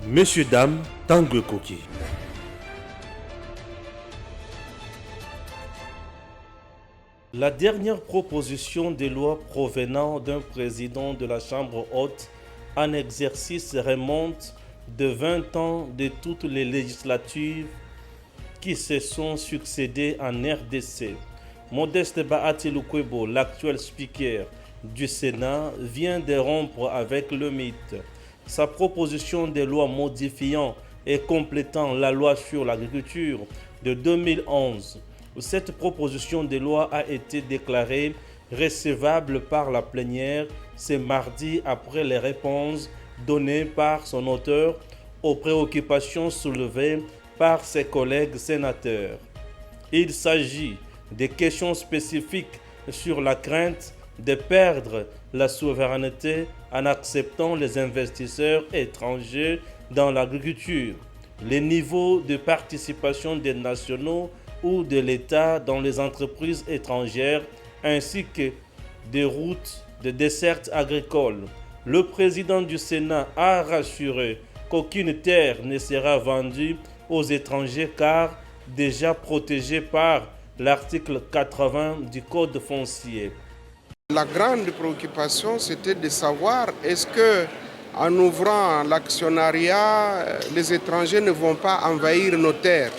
Messieurs, dames, Tanguy Koki. La dernière proposition de loi provenant d'un président de la Chambre haute en exercice remonte de 20 ans de toutes les législatures qui se sont succédées en RDC. Modeste Bahati Lukwebo, l'actuel speaker du Sénat, vient de rompre avec le mythe. Sa proposition de loi modifiant et complétant la loi sur l'agriculture de 2011. Cette proposition de loi a été déclarée recevable par la plénière ce mardi après les réponses données par son auteur aux préoccupations soulevées par ses collègues sénateurs. Il s'agit de questions spécifiques sur la crainte de perdre la souveraineté en acceptant les investisseurs étrangers dans l'agriculture, les niveaux de participation des nationaux ou de l'État dans les entreprises étrangères, ainsi que des routes de desserte agricole. Le président du Sénat a rassuré qu'aucune terre ne sera vendue aux étrangers car déjà protégée par l'article 80 du Code foncier. La grande préoccupation, c'était de savoir est-ce que, en ouvrant l'actionnariat, les étrangers ne vont pas envahir nos terres.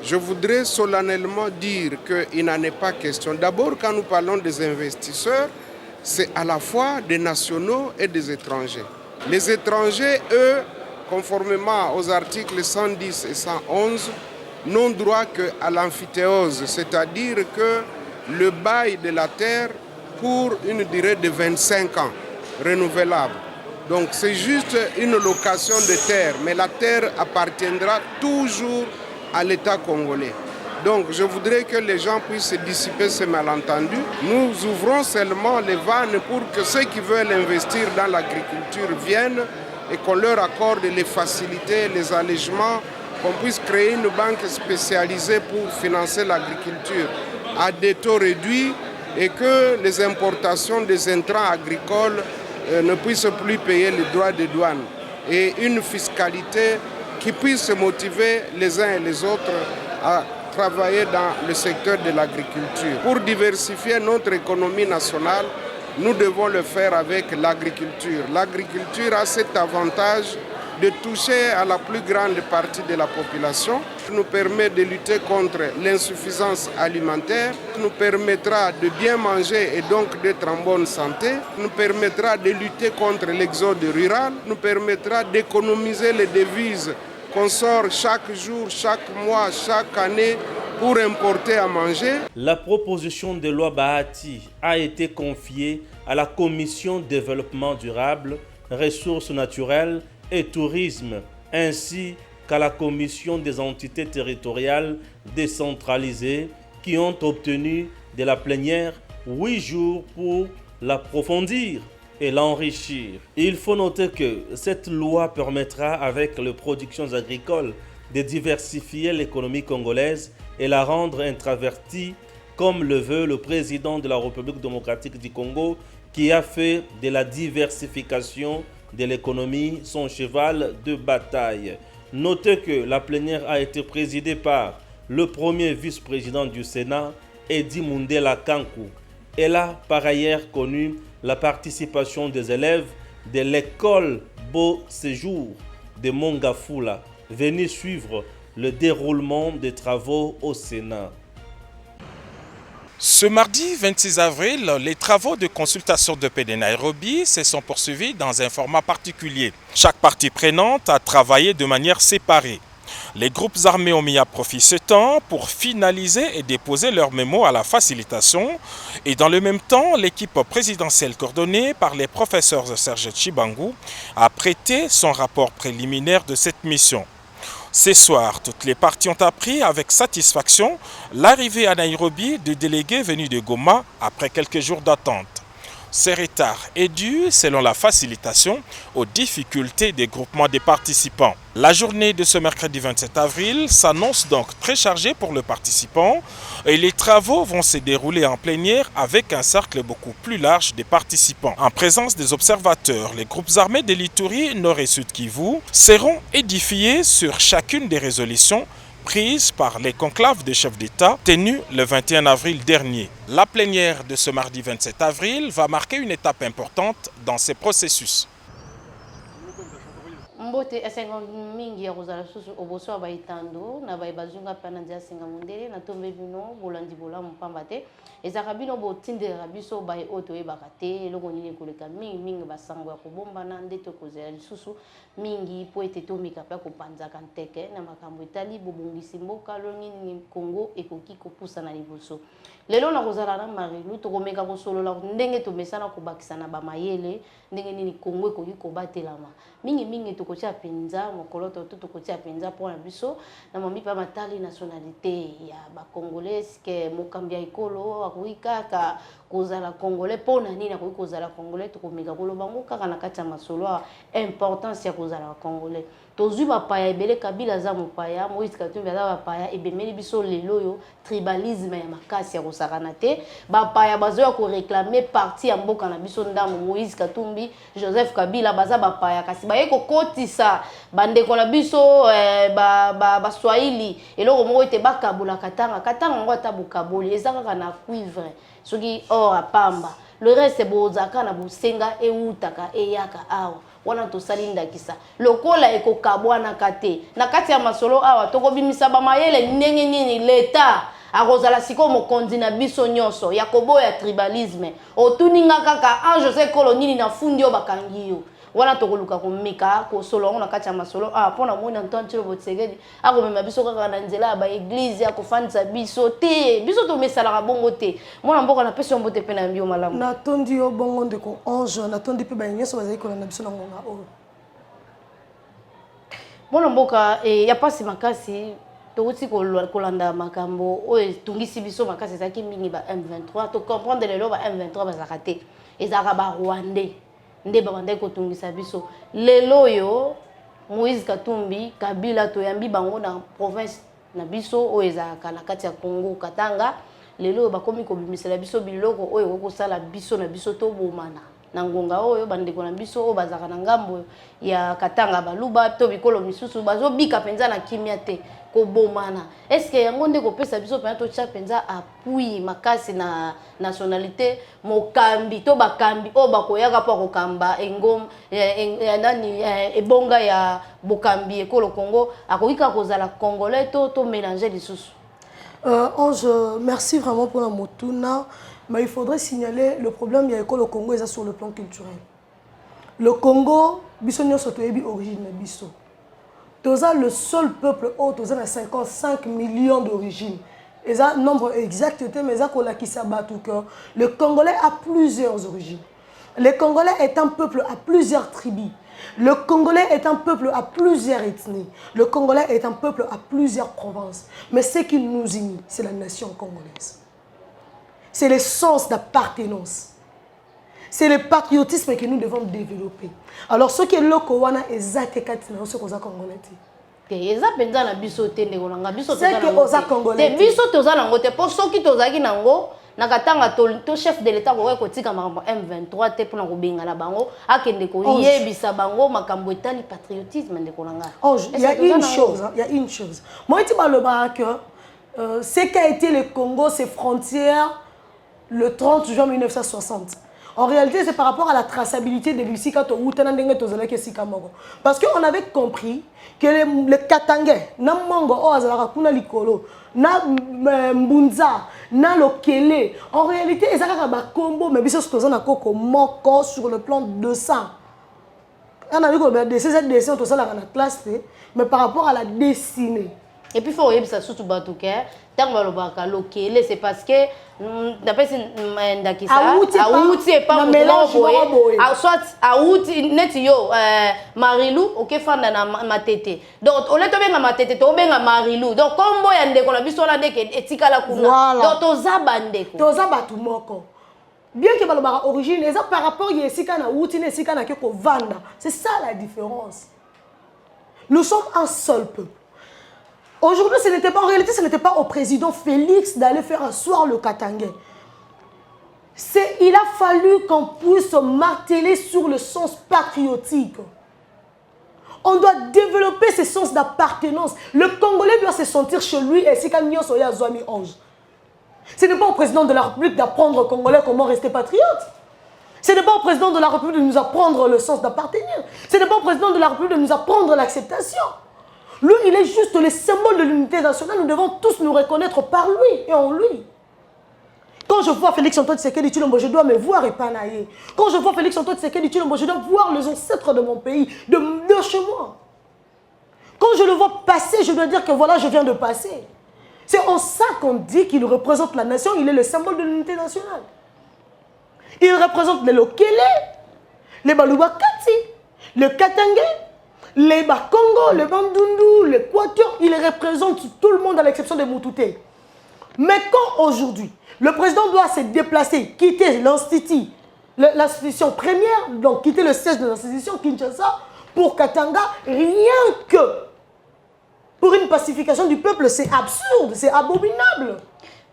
Je voudrais solennellement dire qu'il n'en est pas question. D'abord, quand nous parlons des investisseurs, c'est à la fois des nationaux et des étrangers. Les étrangers, eux, conformément aux articles 110 et 111, n'ont droit qu'à l'amphithéose, c'est-à-dire que le bail de la terre pour une durée de 25 ans, renouvelable. Donc c'est juste une location de terre, mais la terre appartiendra toujours à l'État congolais. Donc je voudrais que les gens puissent dissiper ce malentendu. Nous ouvrons seulement les vannes pour que ceux qui veulent investir dans l'agriculture viennent et qu'on leur accorde les facilités, les allègements, qu'on puisse créer une banque spécialisée pour financer l'agriculture à des taux réduits et que les importations des intrants agricoles ne puissent plus payer les droits de douane. Et une fiscalité qui puisse motiver les uns et les autres à travailler dans le secteur de l'agriculture. Pour diversifier notre économie nationale, nous devons le faire avec l'agriculture. L'agriculture a cet avantage de toucher à la plus grande partie de la population, nous permet de lutter contre l'insuffisance alimentaire, nous permettra de bien manger et donc d'être en bonne santé, nous permettra de lutter contre l'exode rural, nous permettra d'économiser les devises qu'on sort chaque jour, chaque mois, chaque année pour importer à manger. La proposition de loi Bahati a été confiée à la Commission développement durable, ressources naturelles et tourisme, ainsi qu'à la Commission des entités territoriales décentralisées qui ont obtenu de la plénière 8 jours pour l'approfondir et l'enrichir. Il faut noter que cette loi permettra avec les productions agricoles de diversifier l'économie congolaise et la rendre introvertie comme le veut le président de la République démocratique du Congo qui a fait de la diversification de l'économie son cheval de bataille. Notez que la plénière a été présidée par le premier vice-président du Sénat, Edi Mundela Kankou. Elle a par ailleurs connu la participation des élèves de l'école Beau Séjour de Mongafula, venus suivre le déroulement des travaux au Sénat. Ce mardi 26 avril, les travaux de consultation de paix de Nairobi se sont poursuivis dans un format particulier. Chaque partie prenante a travaillé de manière séparée. Les groupes armés ont mis à profit ce temps pour finaliser et déposer leurs mémos à la facilitation et dans le même temps, l'équipe présidentielle coordonnée par les professeurs Serge Chibangu a prêté son rapport préliminaire de cette mission. Ce soir, toutes les parties ont appris avec satisfaction l'arrivée à Nairobi du délégué venu de Goma après quelques jours d'attente. Ce retard est dû, selon la facilitation, aux difficultés des groupements des participants. La journée de ce mercredi 27 avril s'annonce donc très chargée pour le participant et les travaux vont se dérouler en plénière avec un cercle beaucoup plus large des participants. En présence des observateurs, les groupes armés de l'Ituri, Nord et Sud Kivu seront édifiés sur chacune des résolutions prises par les conclaves des chefs d'État tenus le 21 avril dernier. La plénière de ce mardi 27 avril va marquer une étape importante dans ces processus. Mbote esenga mingi ya kozala susu oboso baitando na bazunga pana ndia senga mundele na tombe bino bolandi bolamu pamba te ezaka bino botindela biso bai oto ebaka te eloko nini koleka mingi basango ya kobombana ndeto kozela lisusu mingi po ete tomika pe kopanzaka nteke na makambo etali bobongisi mboka longini Congo ekoki kopusa na liboso lelo na kozala na Marilu tokomeka kosolola ndenge tomesana kobakisa na bamayele ndenge nini Congo ekoki kobatelama mingi tokotia penza mokolo tokotia penza pour na biso na mami pa matali nationalité ya ba congolais que mokambia ikolo akoki kaka kozala congolais pona nini akoki kozala congolais tokomeka koloba ngo kaka na kati ya masolo importance ya kozala congolais tozwi bapaya ebele Kabila za mopaya Moïse Katumbi za bapaya ebemeli biso lelo yo tribalisme ya makasi ya kosakana te bapaya bazoya ko réclamer parti ya mboka na biso ndamo Moïse Katumbi Joseph Kabila baza bapaya kasi baye ko kotisa bandeko na biso Swahili eloko moko ete bakabula katanga ngo atabukaboli ezaka na cuivre soki or apamba le reste bozaka na busenga eutaka eyaka awa wana tosali ndakisa lokola ekokabwana kate na kati ya masolo awa tokobimisa bamayele ndenge nini leta akozala siko mokonzi na biso nyonso yakobo ya tribalisme otuninga kaka ange José Kolonini na fundi bakangi yo wana tokoluka komeka ko solo na kati ya masolo pona mona Antoine Tshilo Botsegedi akomema biso kaka na nzela ba église akofandisa biso te biso to mesala bongo te mona mboka na peso mbote pe na mbio malamu na tondi yo bongo ndeko ange na tondi pe ba nyeso bazali kolanda biso na ngonga oyo mona mboka ya pasi makasi tokoti kolanda makambo oyo tungisi biso makasi ezaki mingi ba M23 to comprendre lelo ba M23 bazaka te ezaka ba Rwandais nde babandai kotungisa biso lelo yo Moïse Katumbi Kabila toyambi bango na province na biso oyo ezaka na kati ya Congo Katanga lelo bakomi kobimisela biso biloko oyo kokosala biso na biso to bomana na ngonga oyo bandeko na biso oyo bazaka na ngambo ya Katanga baluba to bikolo misusu bazobika penza na kimia te kobomana est-ce que yango nde kopesa biso pena to tcha penza appui makasi na nationalité mokambi to bakambi o bakoyaka pa kokamba engom nani ebonga ya bokambi ekolo Congo akoyika kozala congolais to mélanger lisusu. Ange, merci vraiment pour la motuna. Mais il faudrait signaler le problème il y a l'école au Congo et ça sur le plan culturel. Le Congo, bisogno sotoyebi origine biso. Toza le seul peuple au toza na 55 millions d'origines. Et ça nombre exact mais ça kola ki sabatu que le Congolais a plusieurs origines. Le Congolais est un peuple à plusieurs tribus. Le Congolais est un peuple à plusieurs ethnies. Le Congolais est un peuple à plusieurs provinces. Mais ce qui nous unit, c'est la nation congolaise. C'est le sens d'appartenance. C'est le patriotisme que nous devons développer. Alors, ce qui est le Kowana est Zatekati, ce qu'on a congolais. C'est que aux Congolais. Biso toza nango te pour ceux qui tozaki nango nakatanga to chef de l'état ko kotika makambo M23 te pona ko benga na bango akende ko yebisa bango makambo etali patriotisme ndeko nanga. Il y a une chose. Moi je dis que ce qu'a été le Congo ses frontières le 30 juin 1960. En réalité, c'est par rapport à la traçabilité de l'Ussika parce qu'on avait compris que les Katangais, na Mongo, Kuna Likolo, na Mbunza, na Lokele, en réalité, ils ont un combo, mais ils ont moko sur le plan de sang. On a vu que des dessins, tout ça, dans la classe, mais par rapport à la dessinée. Et puis, il faut que ça soit tout batouké. Tant que Lokele, c'est parce que d'après ndakisa auti pas soit auti netio Marilou OK fanda na matete donc on leto benga matete to benga Marilou donc kombo ya ndeko na biso la ndeke etikala kuna donc toza bandeko toza batu moko Bien que balobara origine, les par rapport à Yesika na Woutine, Yesika na Keko Vanda. C'est ça la différence. Nous sommes un seul peuple. Aujourd'hui, en réalité, ce n'était pas au président Félix d'aller faire asseoir le Katangais. Il a fallu qu'on puisse marteler sur le sens patriotique. On doit développer ce sens d'appartenance. Le Congolais doit se sentir chez lui et si quand Soya Zouami Ange. Ce n'est pas au président de la République d'apprendre aux Congolais comment rester patriote. Ce n'est pas au président de la République de nous apprendre le sens d'appartenir. Ce n'est pas au président de la République de nous apprendre l'acceptation. Lui, il est juste le symbole de l'unité nationale. Nous devons tous nous reconnaître par lui et en lui. Quand je vois Félix Antoine Tshisekedi Tshilombo, je dois me voir épanaillé. Quand je vois Félix Antoine Tshisekedi Tshilombo, je dois voir les ancêtres de mon pays, de chez moi. Quand je le vois passer, je dois dire que voilà, je viens de passer. C'est en ça qu'on dit qu'il représente la nation, il est le symbole de l'unité nationale. Il représente les Lokele, les Balubakati, le Katangais, les Bakongo, les Bandundu, les Quatuor. Il représente tout le monde à l'exception des Moutouté. Mais quand aujourd'hui, le président doit se déplacer, quitter l'institution première, donc quitter le siège de l'institution Kinshasa pour Katanga, rien que pour une pacification du peuple, c'est absurde, c'est abominable.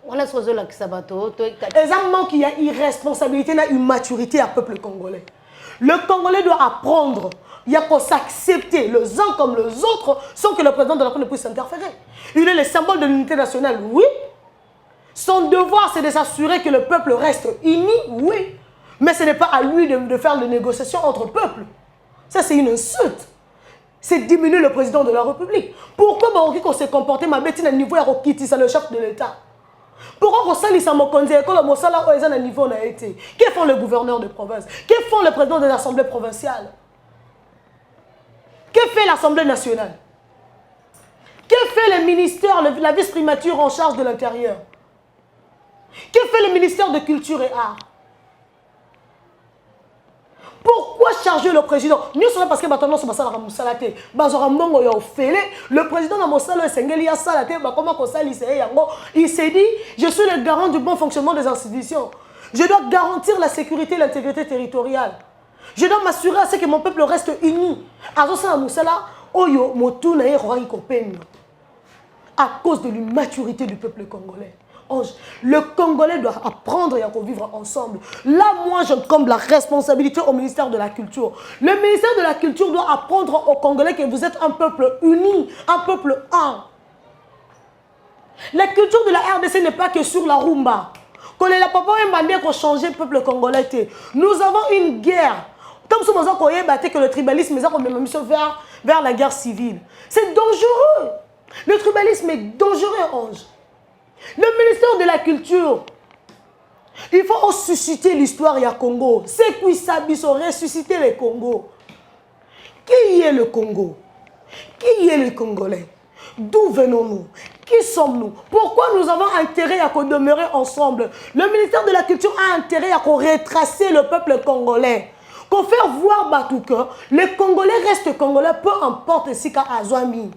On a choisi la Kisabato. Exactement qu'il y a irresponsabilité, il y a une maturité à peuple congolais. Le Congolais doit apprendre, il y a qu'on s'accepter les uns comme les autres sans que le président de la République puisse interférer. Il est le symbole de l'unité nationale, oui. Son devoir, c'est de s'assurer que le peuple reste uni, oui. Mais ce n'est pas à lui de faire les négociations entre peuples. Ça, c'est une insulte. C'est diminuer le président de la République. Pourquoi on s'est comporté ma bêtise à niveau Yarokiti, c'est le chef de l'État? Pourquoi on s'allie à mon conseil quand le Mossala est à niveau n'a été? Que font les gouverneurs de province? Que font les présidents des assemblées provinciales? Que fait l'Assemblée nationale? Que fait le ministère, la vice-primature en charge de l'intérieur? Que fait le ministère de Culture et Arts? Pourquoi charger le président? Nous sommes parce que maintenant nous sommes le président de Mossala il s'est dit, je suis le garant du bon fonctionnement des institutions. Je dois garantir la sécurité et l'intégrité territoriale. Je dois m'assurer à ce que mon peuple reste uni. À cause de l'immaturité du peuple congolais. Le Congolais doit apprendre et à vivre ensemble. Là, moi, je incombe la responsabilité au ministère de la Culture. Le ministère de la Culture doit apprendre aux Congolais que vous êtes un peuple uni, un peuple un. La culture de la RDC n'est pas que sur la rumba. Quand les papas ont demandé qu'on change le peuple congolais, nous avons une guerre. Comme si nous avons que le tribalisme est vers la guerre civile. C'est dangereux. Le tribalisme est dangereux, Ange. Le ministère de la Culture, il faut ressusciter l'histoire du Congo. C'est qui s'habille ressusciter le Congo. Qui est le Congo? Qui est le Congolais? D'où venons-nous? Qui sommes-nous? Pourquoi nous avons intérêt à demeurer ensemble? Le ministère de la Culture a intérêt à retracer le peuple congolais. Qu'on faire voir Batouka, les Congolais restent Congolais, peu importe si qu'à Azwami.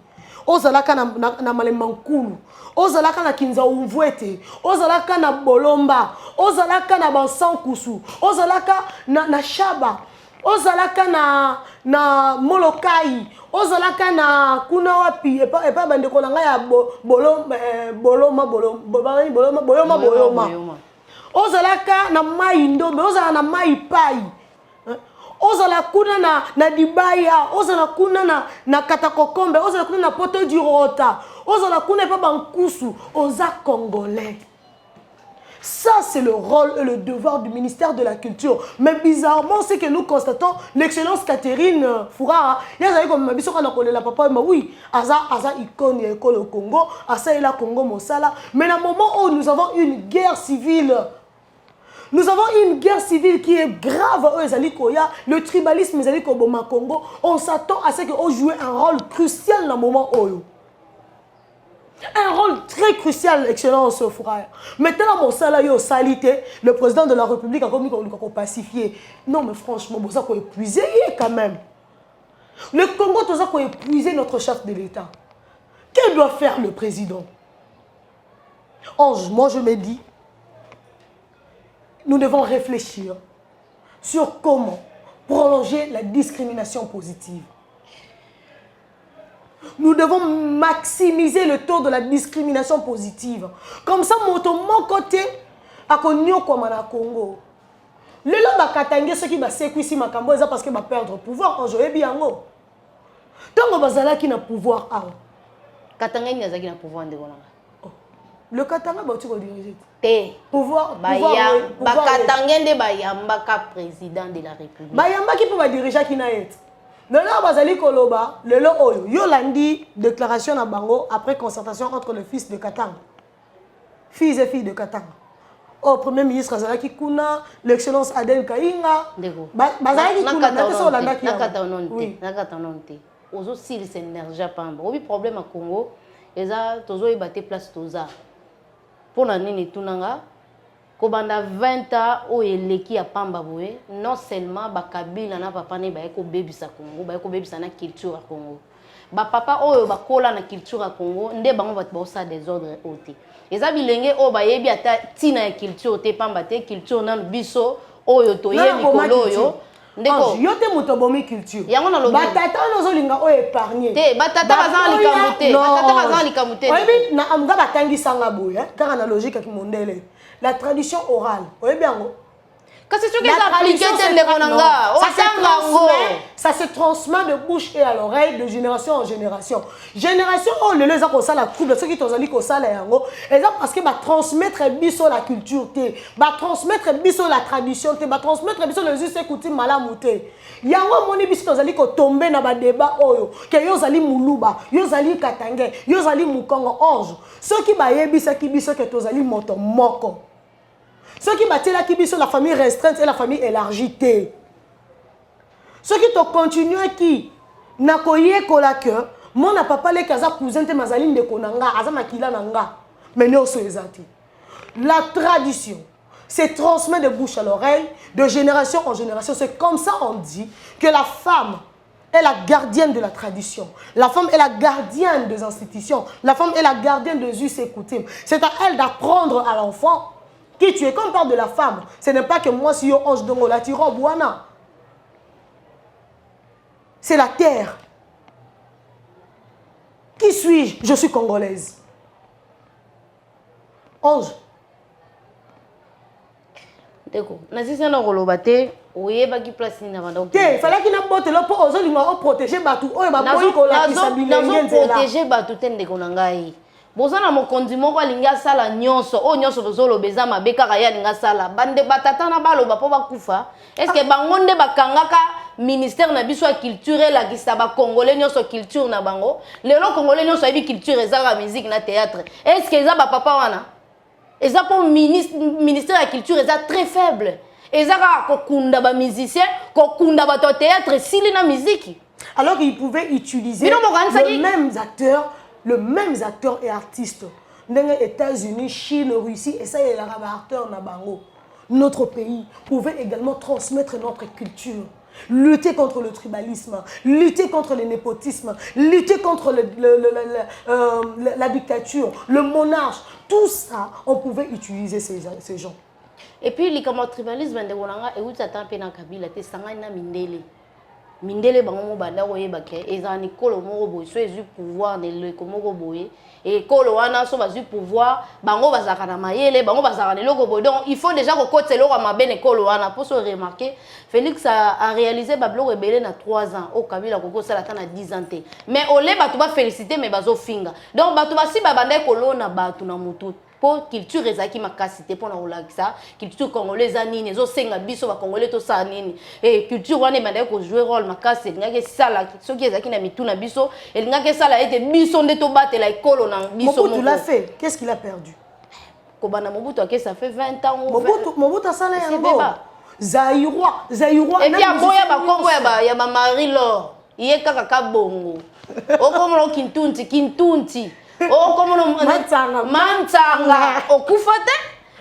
Ozalaka na Malemankulu, Ozalaka na Kinza Umvwete, Ozalaka na Bolomba, Ozalaka na Bansankusu, Ozalaka na Shaba, Ozalaka na Molokai, Ozalaka na kuna wapi epa bandeko na ngai ya Boloma. Ozalaka na Mai Ndombe, Ozalaka na Mai Pai. Ozala kuna na Dibaya, ozala kuna na Katakokombe, ozala kuna na Poto du Rota, ozala kuna pa Bankusu, oza Congolais. Ça, c'est le rôle et le devoir du ministère de la Culture. Mais bizarrement, c'est que nous constatons l'excellence Catherine Foura. Il y a comme ma bisoka na kolela papa, mais oui, aza icône et école au Congo, asa ela Congo Mosala. Mais à un moment où nous avons une guerre civile. Nous avons une guerre civile qui est grave. Le tribalisme Congo. On s'attend à ce qu'on joue un rôle crucial dans le moment où. Un rôle très crucial, excellence frère. Maintenant, mon salaire salité, le président de la République a commis qu'on pacifier. Non, mais franchement, vous avez épuisé quand même. Le Congo, vous avez épuisé notre chef de l'État. Que doit faire le président? Ange, moi je me dis. nous devons réfléchir sur comment prolonger la discrimination positive. Nous devons maximiser le taux de la discrimination positive. Comme ça, mon côté, à Congo. Le lamba katangé ceux qui va séquisser ma cambo parce que va perdre pouvoir en jouer bien ngo. Tant bazala qui na pouvoir a. Katangé ni azaki na pouvoir ndeko nanga. Le katanga ba tu ko diriger. Te Pouvoir ba katangé nde ba yamba ka président de la République. Ba yamba qui peut ba diriger qui na et. Le lamba bazali koloba, le lo oyo Yolandi déclaration na bango après concertation entre le fils de Katanga. Fils et fille de Katanga. Au Premier ministre Azalaki Kuna, l'excellence Adel Kainga. Bazalaki Kuna, Nakatanonte. Ozo s'il s'énergie pas. Obi problème à Congo, eza tozo ibate place toza. Pour la nini tunanga, kobanda 20 ans o eleki ya pamba boye, non seulement ba Kabila na papa ne ba eko bebisa Congo, ba eko bebisa na culture à Congo. Ba papa oyo ba kola na culture à Congo, nde bango ba bosa des ordres ôtés. Eza bilenge o ba yebi ata tina ya culture te pamba te culture na biso oyo to ye mikolo oyo ndeko yo te moto bomi culture yango na lobi batata nozo linga o épargner te batata bazan likamute batata bazan likamute oyebi na amga batangisa nga boya kaka na logique ki mondele la tradition orale oyebi yango. Kasi tu qu'est appliqué ça se transmet de bouche et à l'oreille de génération en génération. Génération on le les a comme ça la couple ceux qui t'ont dit comme ça là yango et ça parce que va transmettre biso la culture té va transmettre biso la tradition té va transmettre biso les us coutumes malamu té yango moni biso t'ont dit ko tomber na ba débat oyo que yo zali muluba yo zali katangé yo zali mukongo ange ceux qui ba yebisa ki biso que t'ont dit moto moko. Ceux qui battent là qui sont la famille restreinte et la famille élargie. Ceux qui te continuent qui n'a koye kolake mon papa les kaza cousin te mazaline de konanga azama kila nanga mais ne oso ezati. La tradition se transmet de bouche à l'oreille de génération en génération. C'est comme ça on dit que la femme est la gardienne de la tradition. La femme est la gardienne des institutions. La femme est la gardienne des us et coutumes. C'est à elle d'apprendre à l'enfant qui tu es. Quand on parle de la femme, ce n'est pas que moi si yo ange dongo la tiro boana. C'est la terre. Qui suis-je? Je suis congolaise. Ange. D'accord. Nazisa na rolobate, oyeba ki place ni na banda. Ok, fallait qu'il n'a pas te le pour ozo linga protéger batu. Oyo ba boyi ko la kisabilenge nzela. Protéger batu tende ko nangai. Bozana mokonzi moko alinga sala nyonso o nyonso bozolo beza mabeka kaya linga sala bande batata na baloba po bakufa est-ce que bango nde bakangaka ministère na biso ya culture la kisaba congolais nyonso culture na bango lelo congolais nyonso yebi culture ezaka musique na théâtre est-ce que eza ba papa wana eza po ministère ya culture eza très faible ezaka kokunda ba musicien kokunda ba théâtre sili na musique alors qu'ils pouvaient utiliser les mêmes acteurs. Le même acteur et artiste. Dans les États-Unis, Chine, Russie, et ça, il y a des acteurs Nabango. Notre pays pouvait également transmettre notre culture. Lutter contre le tribalisme, lutter contre le népotisme, lutter contre la dictature, le monarche. Tout ça, on pouvait utiliser ces gens. Et puis, le tribalisme, mindele bango banda oyeba ke ezani kolo moko boye so ezu pouvoir ne le komoko boye et kolo wana so bazu pouvoir bango bazaka na mayele bango bazaka ne loko boye donc il faut déjà ko kotelo kwa mabene kolo wana pour se remarquer Félix a réalisé bablo rebelle na 3 ans au Kabila koko sala ta na 10 ans mais ole batu ba féliciter mais bazo finga donc batu basi babanda kolo na batu na mutu pour culture ezaki makasité pour na olakisa culture congolaise nini ezo senga biso ba congolais to sa nini et culture wana banda ko jouer rôle makasi ngaki sala soki ezaki na mituna biso et ngaki sala ete biso nde to batela ekolo na biso Mobutu l'a fait, qu'est-ce qu'il a perdu? Kobana Mobutu a ça fait 20 ans Mobutu a sala yango Zaïrois et puis aboya ba kombo ya ba Marie Laure iye kaka kabongo okomo kintunti oh comme Mantsanga okufate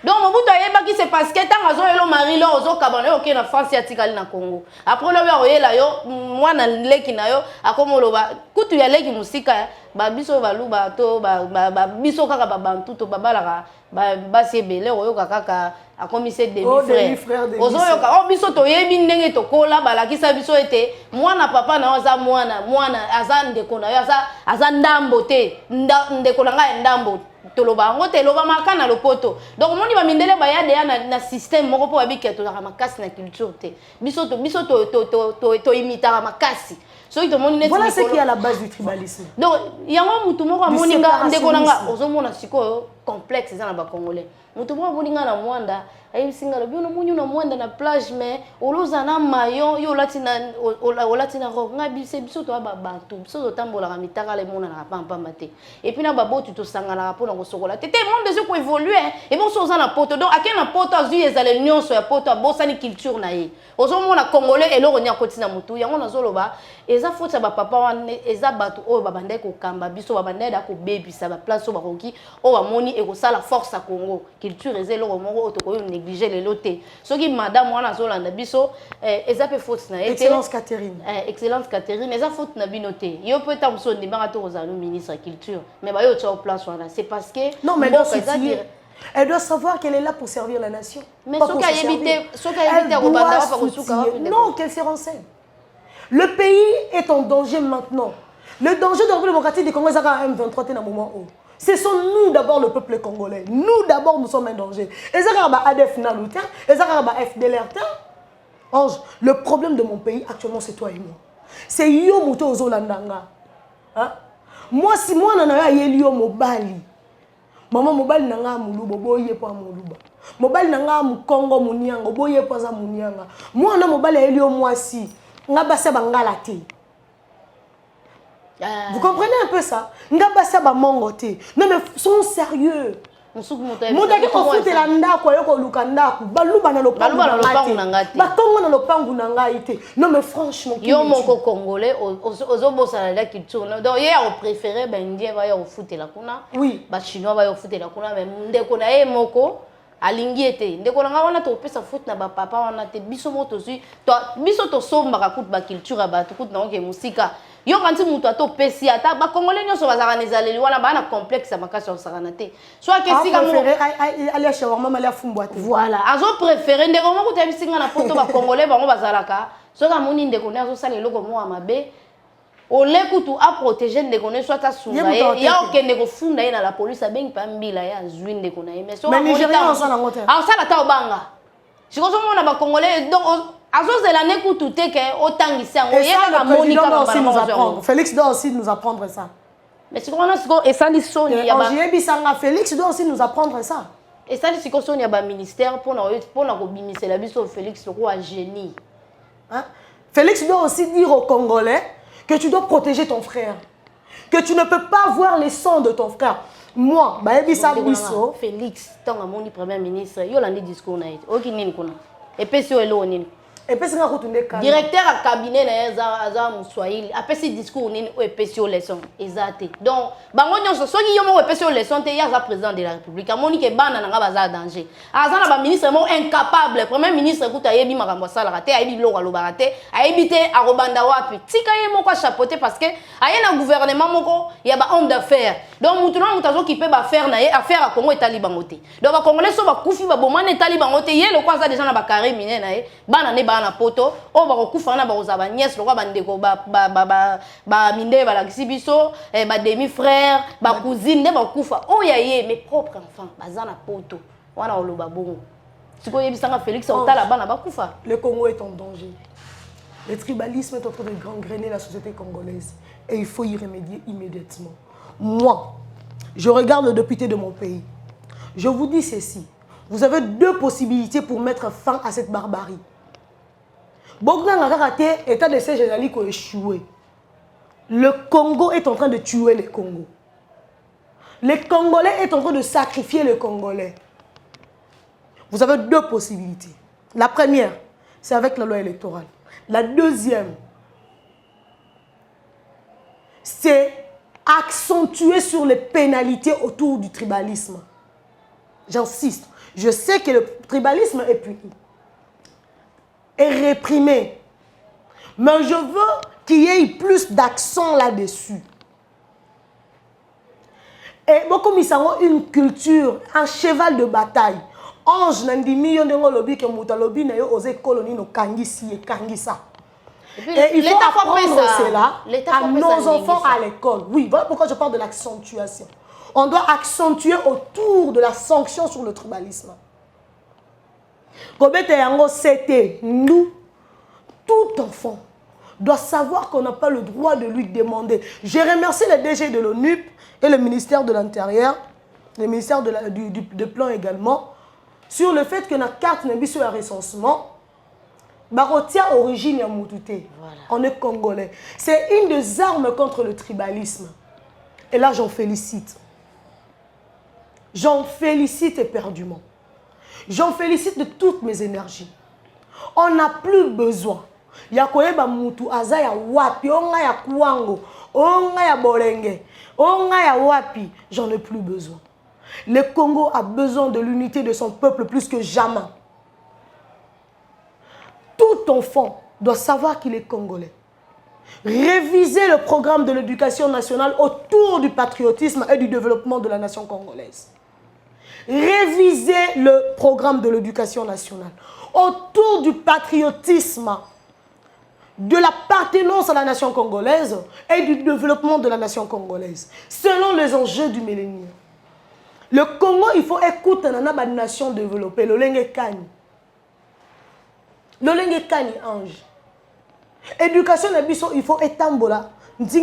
donc Mobutu ayeba ki c'est parce que tant azo elo Marie là ozo kabana OK na France ya tikali na Congo après le oyela yo mwana leki na yo akomoloba kutu ya leki musika ba biso baluba to ba biso kaka ba bantu to babalaka ba basi ebele oyoka kaka akomise demi frère ozoyoka o biso to yebi ndenge to kola balakisa biso ete mwana papa na aza mwana aza ndeko na yo aza ndambo te ndeko na ngai ndambo toloba ngo te loba makana lopoto donc moni ba mindele ba ya de na système moko po babike to na makasi na culture te biso to imita makasi. Voilà ce qui est à la base du tribalisme. Donc, il y a un mouton qui a complexe dans le Congolais. Mouton na mwanda, ayi singa lo bino munyu na mwanda na plage mais oloza na mayo yo latina rock nga biso to ba bantu biso to tambola ka mitaka le mona na pampa mate et puis na babo tu to sanga na pona ko sokola tete monde de ko évoluer et bon so na poto donc akena poto azu ezale nyonso ya poto abosani culture na ye ozo mona congolais eloko nya kotina mutu yango na zoloba eza fota ba papa wana eza batu o babandai ko kamba biso babandai da ko bebisa ba place o ba koki o ba moni e ko sala force a Congo culture ezelo moko otoko négliger les lotés ce qui madame wana zolanda biso eza pe faute na excellence Catherine eza faute na binoté yo peut être so ndimaka to kozalo ministre culture mais ba yo tsa place wana c'est parce que non mais elle doit savoir qu'elle est là pour servir la nation mais ce qu'a évité robanda pa kosuka non qu'elle se renseigne. Le pays est en danger maintenant. Le danger de la République démocratique du Congo est à M23 dans moment où. Ce sont nous d'abord le peuple congolais. Nous d'abord nous sommes en danger. Et ça va ADF Naloutin, et ça va FDLR. Ange, le problème de mon pays actuellement c'est toi et moi. C'est yo muto ozolandanga. Hein? Moi si moi nana yelio mobali. Maman mobali nanga mulubo boye pa muluba. Mobali nanga mu Congo munianga boye pa za munianga. Moi na mobali yelio moi si. Vous comprenez un peu ça? Non mais sont sérieux. Non mais franchement yo moko congolais la culture donc hier on préférait indien va yo foot la kuna oui ba chinois va yo foot la kuna mais ndeko na ye moko alingi ete ndeko na wana to pesa foot na ba papa wana te biso moto zu to biso to somba ka kut ba culture ba to kut na ke musika yo kanti muto ato pesi ata ba congolais nyoso bazaka nezaleli wana ba na complexe makasi o sakana te soit que sika mo ali shawarma mali afumba te voilà azo préférer ndeko moko te bisinga na poto ba congolais bango bazalaka soka moni ndeko na zo sala eloko mo amabe ole kutu a protéger ndeko ne soit asunga ya okende ko funda ye na la police abengi pa mbila ya zwin ndeko na ye mais so Nigeria on sala ngote a sala ta obanga sikozo mona ba congolais donc azozela ne kutu te ke otangisa ngo ye ka monika ba Félix doit aussi nous apprendre ça mais sikozo na siko esali soni ya ba Félix doit aussi nous apprendre ça esali siko soni ya ba ministère pour na ko bimisela biso Félix le roi génie hein Félix doit aussi dire aux Congolais que tu dois protéger ton frère. Que tu ne peux pas voir les sangs de ton frère. Moi, Félix, tant que mon premier ministre, il y a un discours. Et puis, directeur à cabinet na Swahili après ce discours ni epesio leçon exact donc bango nyonso soki yo mo epesio leçon te ya za président de la république amoni ke bana na baza danger azana ba ministre mo incapable premier ministre kuta yebi makambo sala te ayebi lo aloba te ayebi te arobanda wapi tika ye moko chapeauter parce que aye na gouvernement moko ya ba homme d'affaires donc mutuna mutazo ki pe ba faire na ye affaire a Congo etali bango te donc ba congolais so ba kufi ba bomane etali bango te ye le kwa za déjà na ba carré miné na ye bana ne na poto o ba kokufa na ba kozaba nièce lokwa bandeko ba minde ba lakisi biso ba demi frère ba cousine ne ba kokufa o ya ye mes propres enfants bazana poto wana oloba bongo siko yebisanga Félix otala bana ba kufa. Le Congo est en danger. Le tribalisme est en train de gangréner la société congolaise et il faut y remédier immédiatement. Moi, je regarde le député de mon pays. Je vous dis ceci, vous avez deux possibilités pour mettre fin à cette barbarie. État de siège a échoué. Le Congo est en train de tuer les Congos. Les Congolais sont en train de sacrifier les Congolais. Vous avez deux possibilités. La première, c'est avec la loi électorale. La deuxième, c'est accentuer sur les pénalités autour du tribalisme. J'insiste. Je sais que le tribalisme est puni. Et réprimé. Mais je veux qu'il y ait plus d'accent là-dessus. Et beaucoup mis une culture, un cheval de bataille. Ange nandi million de lobby que muta lobby na yo osé colonie no kangisi et kangisa. Et il faut apprendre cela à nos enfants à l'école. Oui, voilà pourquoi je parle de l'accentuation. On doit accentuer autour de la sanction sur le tribalisme. Nous, tout enfant doit savoir qu'on n'a pas le droit de lui demander. J'ai remercié le DG de l'ONUP et le ministère de l'Intérieur, le ministère du Plan également, sur le fait que notre carte n'est pas sur le recensement. Barotia origine à Moutouté. On est congolais. C'est une des armes contre le tribalisme. Et là, j'en félicite. J'en félicite éperdument. J'en félicite de toutes mes énergies. On n'a plus besoin. Yakoyeba Moutou, Azaya Wapi, Onga ya Kwango, Onga ya Bolenge, Onga ya Wapi. J'en ai plus besoin. Le Congo a besoin de l'unité de son peuple plus que jamais. Tout enfant doit savoir qu'il est congolais. Réviser le programme de l'éducation nationale autour du patriotisme et du développement de la nation congolaise. Réviser le programme de l'éducation nationale autour du patriotisme, de l'appartenance à la nation congolaise et du développement de la nation congolaise, selon les enjeux du millénaire. Le Congo, il faut écouter la nation développée, le Lengue Kani. Le Lengue Kani, ange. Éducation, il faut étambola. Est-ce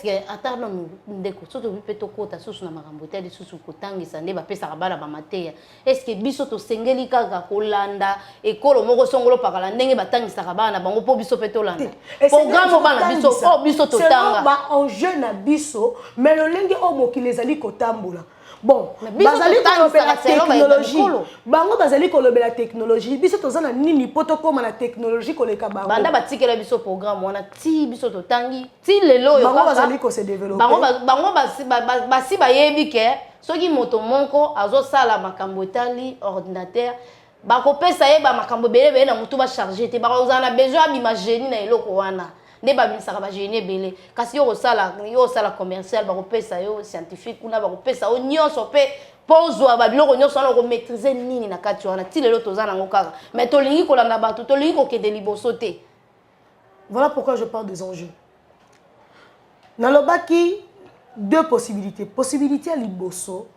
que attends ndeko soto bipeto kota susu na makambo te susu kotangisa nde bapesa bana ba mateya est-ce que biso to sengeli kaka kolanda ekolo moko songolo pakala ndenge batangisa bana bango po biso peto landa programme bana biso o biso to tanga ba enjeu na biso mais le lenge o mokili ezali kotambola. Bon, bazali kolobela technologie. Bango bazali kolobela technologie. Biso tozana nini potokoma na technologie koleka bango. Banda batikela biso programme wana ti biso totangi ti lelo yo bango bazali ko se développer. Bango basi bayebi ke soki moto monko azosala makambo etali ordinateur bakopesa ye ba makambo belebe na mutu ba charger te bakozana besoin bima génie na eloko wana. Ne ba bimisaka ba génie belé kasi yo sala commercial bakopesa yo scientifique kuna bakopesa o nyonso pe pozwa ba biloko nyonso na ko maîtriser nini na kati wana ti lelo tozana ngo kaka mais tolingi kolanda bato tolingi ko kende liboso te. Voilà pourquoi je parle des enjeux. Nalobaki deux possibilités. Possibilité à liboso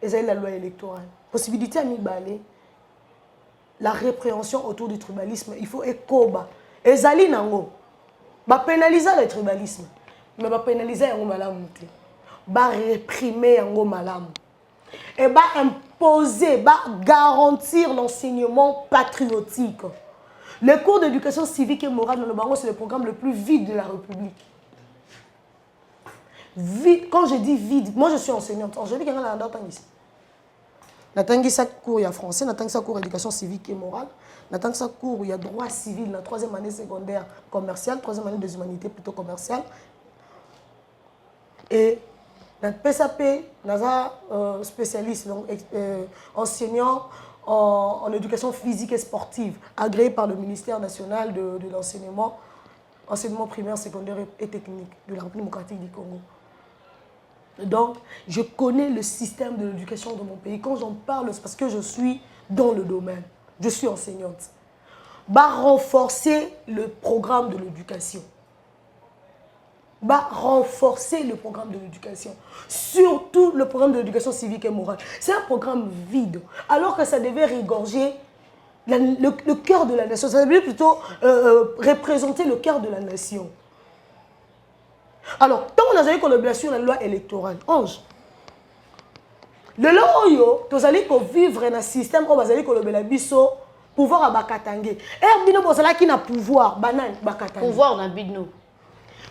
et la loi électorale. Possibilité à mibale la répréhension autour du tribalisme. Il faut écoba. Ezali nango ba pénaliser le tribalisme mais ba pénaliser yango malamu te ba réprimer yango malamu et ba imposer ba garantir l'enseignement patriotique. Le cours d'éducation civique et morale dans le Bango c'est le programme le plus vide de la République. Vide, quand je dis vide, moi je suis enseignante. Je dis qu'il y a un ici. Natangisa cours il y a français, natangisa cours éducation civique et morale. Dans ce cours, il y a droit civil, la troisième année secondaire commerciale, troisième année des humanités plutôt commerciale. Et dans le PSAP, nous avons spécialiste, donc, enseignant en éducation physique et sportive, agréé par le ministère national de l'enseignement, enseignement primaire, secondaire et technique de la République démocratique du Congo. Donc, je connais le système de l'éducation de mon pays. Quand j'en parle, c'est parce que je suis dans le domaine. Je suis enseignante. Va renforcer le programme de l'éducation. Va renforcer le programme de l'éducation. Surtout le programme de l'éducation civique et morale. C'est un programme vide. Alors que ça devait regorger le cœur de la nation. Ça devait plutôt représenter le cœur de la nation. Alors, tant qu'on a dit qu'on a bien sûr la loi électorale, ange. Le loyo, tu as vivre dans un système où tu as biso pouvoir à Bakatangé. Et bino bozala qui na pouvoir, banane Bakatangé. Pouvoir na bino.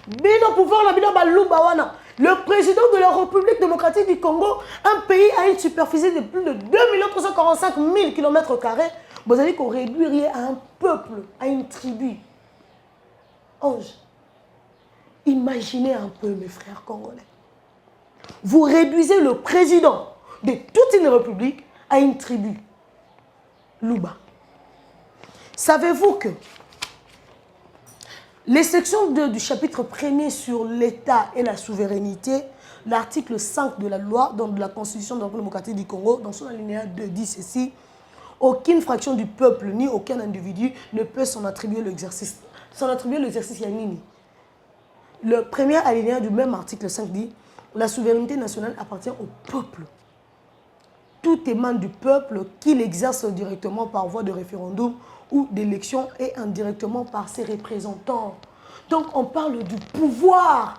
Bino pouvoir na bino baluba wana. Le président de la République démocratique du Congo, un pays à une superficie de plus de 2 345 000 km², vous allez qu'on réduirait à un peuple, à une tribu. Ange, imaginez un peu mes frères congolais. Vous réduisez le président de toute une république à une tribu. Luba. Savez-vous que Les sections du chapitre 1er sur l'État et la souveraineté, l'article 5 de la loi, donc de la Constitution de la République démocratique du Congo, dans son alinéa 2, dit ceci: aucune fraction du peuple ni aucun individu ne peut s'en attribuer l'exercice. S'en attribuer l'exercice, il y a nini. Le premier alinéa du même article 5 dit: la souveraineté nationale appartient au peuple. Tout émane du peuple qui l'exerce directement par voie de référendum ou d'élection et indirectement par ses représentants. Donc on parle du pouvoir.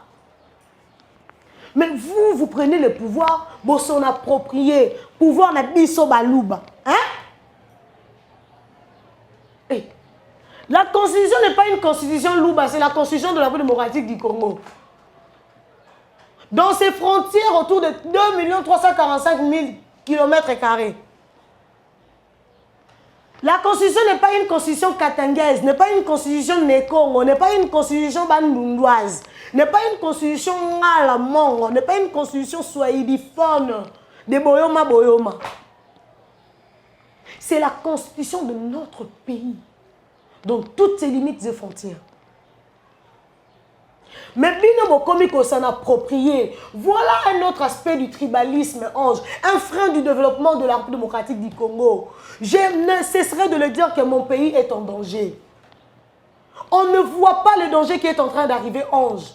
Mais vous prenez le pouvoir, vous s'en appropriez. Pouvoir n'a biso balouba. Hein? Hey. La constitution n'est pas une constitution louba, c'est la constitution de la République démocratique du Congo. Dans ses frontières, autour de 2 345 000 km². La constitution n'est pas une constitution katangaise, n'est pas une constitution nékongo, n'est pas une constitution bandundoise, n'est pas une constitution ngalamongo, n'est pas une constitution swahiliphone de boyoma boyoma. C'est la constitution de notre pays, dans toutes ses limites et frontières. Mais Bino Bokomiko s'en approprié. Voilà un autre aspect du tribalisme, Ange. Un frein du développement de la République démocratique du Congo. Je ne cesserai de le dire que mon pays est en danger. On ne voit pas le danger qui est en train d'arriver, Ange.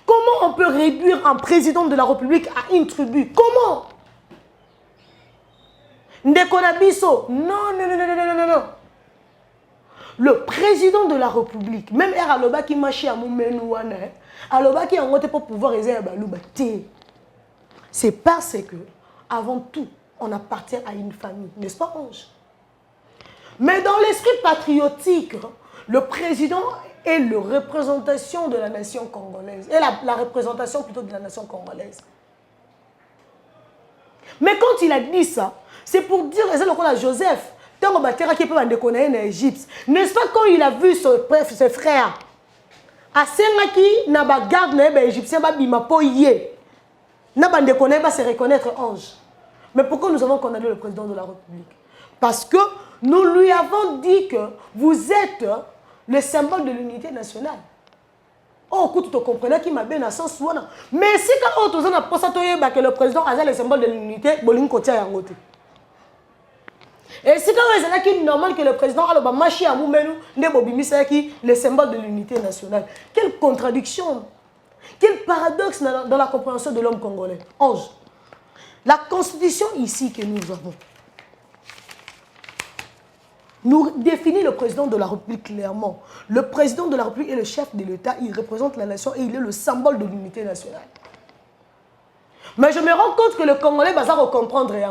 Comment on peut réduire un président de la République à une tribu? Comment? Ndekonabiso? Non, non, non, non, non, non, non. Le président de la République, même Aloba qui marche à Moumenouane, Aloba qui a monté pour pouvoir réserver Balouba, c'est parce que, avant tout, on appartient à une famille, n'est-ce pas, Ange? Mais dans l'esprit patriotique, le président est la représentation de la nation congolaise, et la représentation plutôt de la nation congolaise. Mais quand il a dit ça, c'est pour dire, c'est le cas de Joseph, n'est-ce pas quand il a vu ses frères Asengaki na ba garde na égyptien ba bima po yé na ba ndekone ba se reconnaître Ange. Mais pourquoi nous avons condamné le président de la République? Parce que nous lui avons dit que vous êtes le symbole de l'unité nationale. Oh, écoute, tu comprenais qu'il m'a bien à sens ouana. Mais si quand on a posé que le président a le symbole de l'unité, boling kotia yangote. Et c'est quand c'est normal que le président a marché à Moumenu, le symbole de l'unité nationale. Quelle contradiction, quel paradoxe dans la compréhension de l'homme congolais. Ange, la constitution ici que nous avons nous définit le président de la République clairement. Le président de la République est le chef de l'État, il représente la nation et il est le symbole de l'unité nationale. Mais je me rends compte que le Congolais va comprendre rien.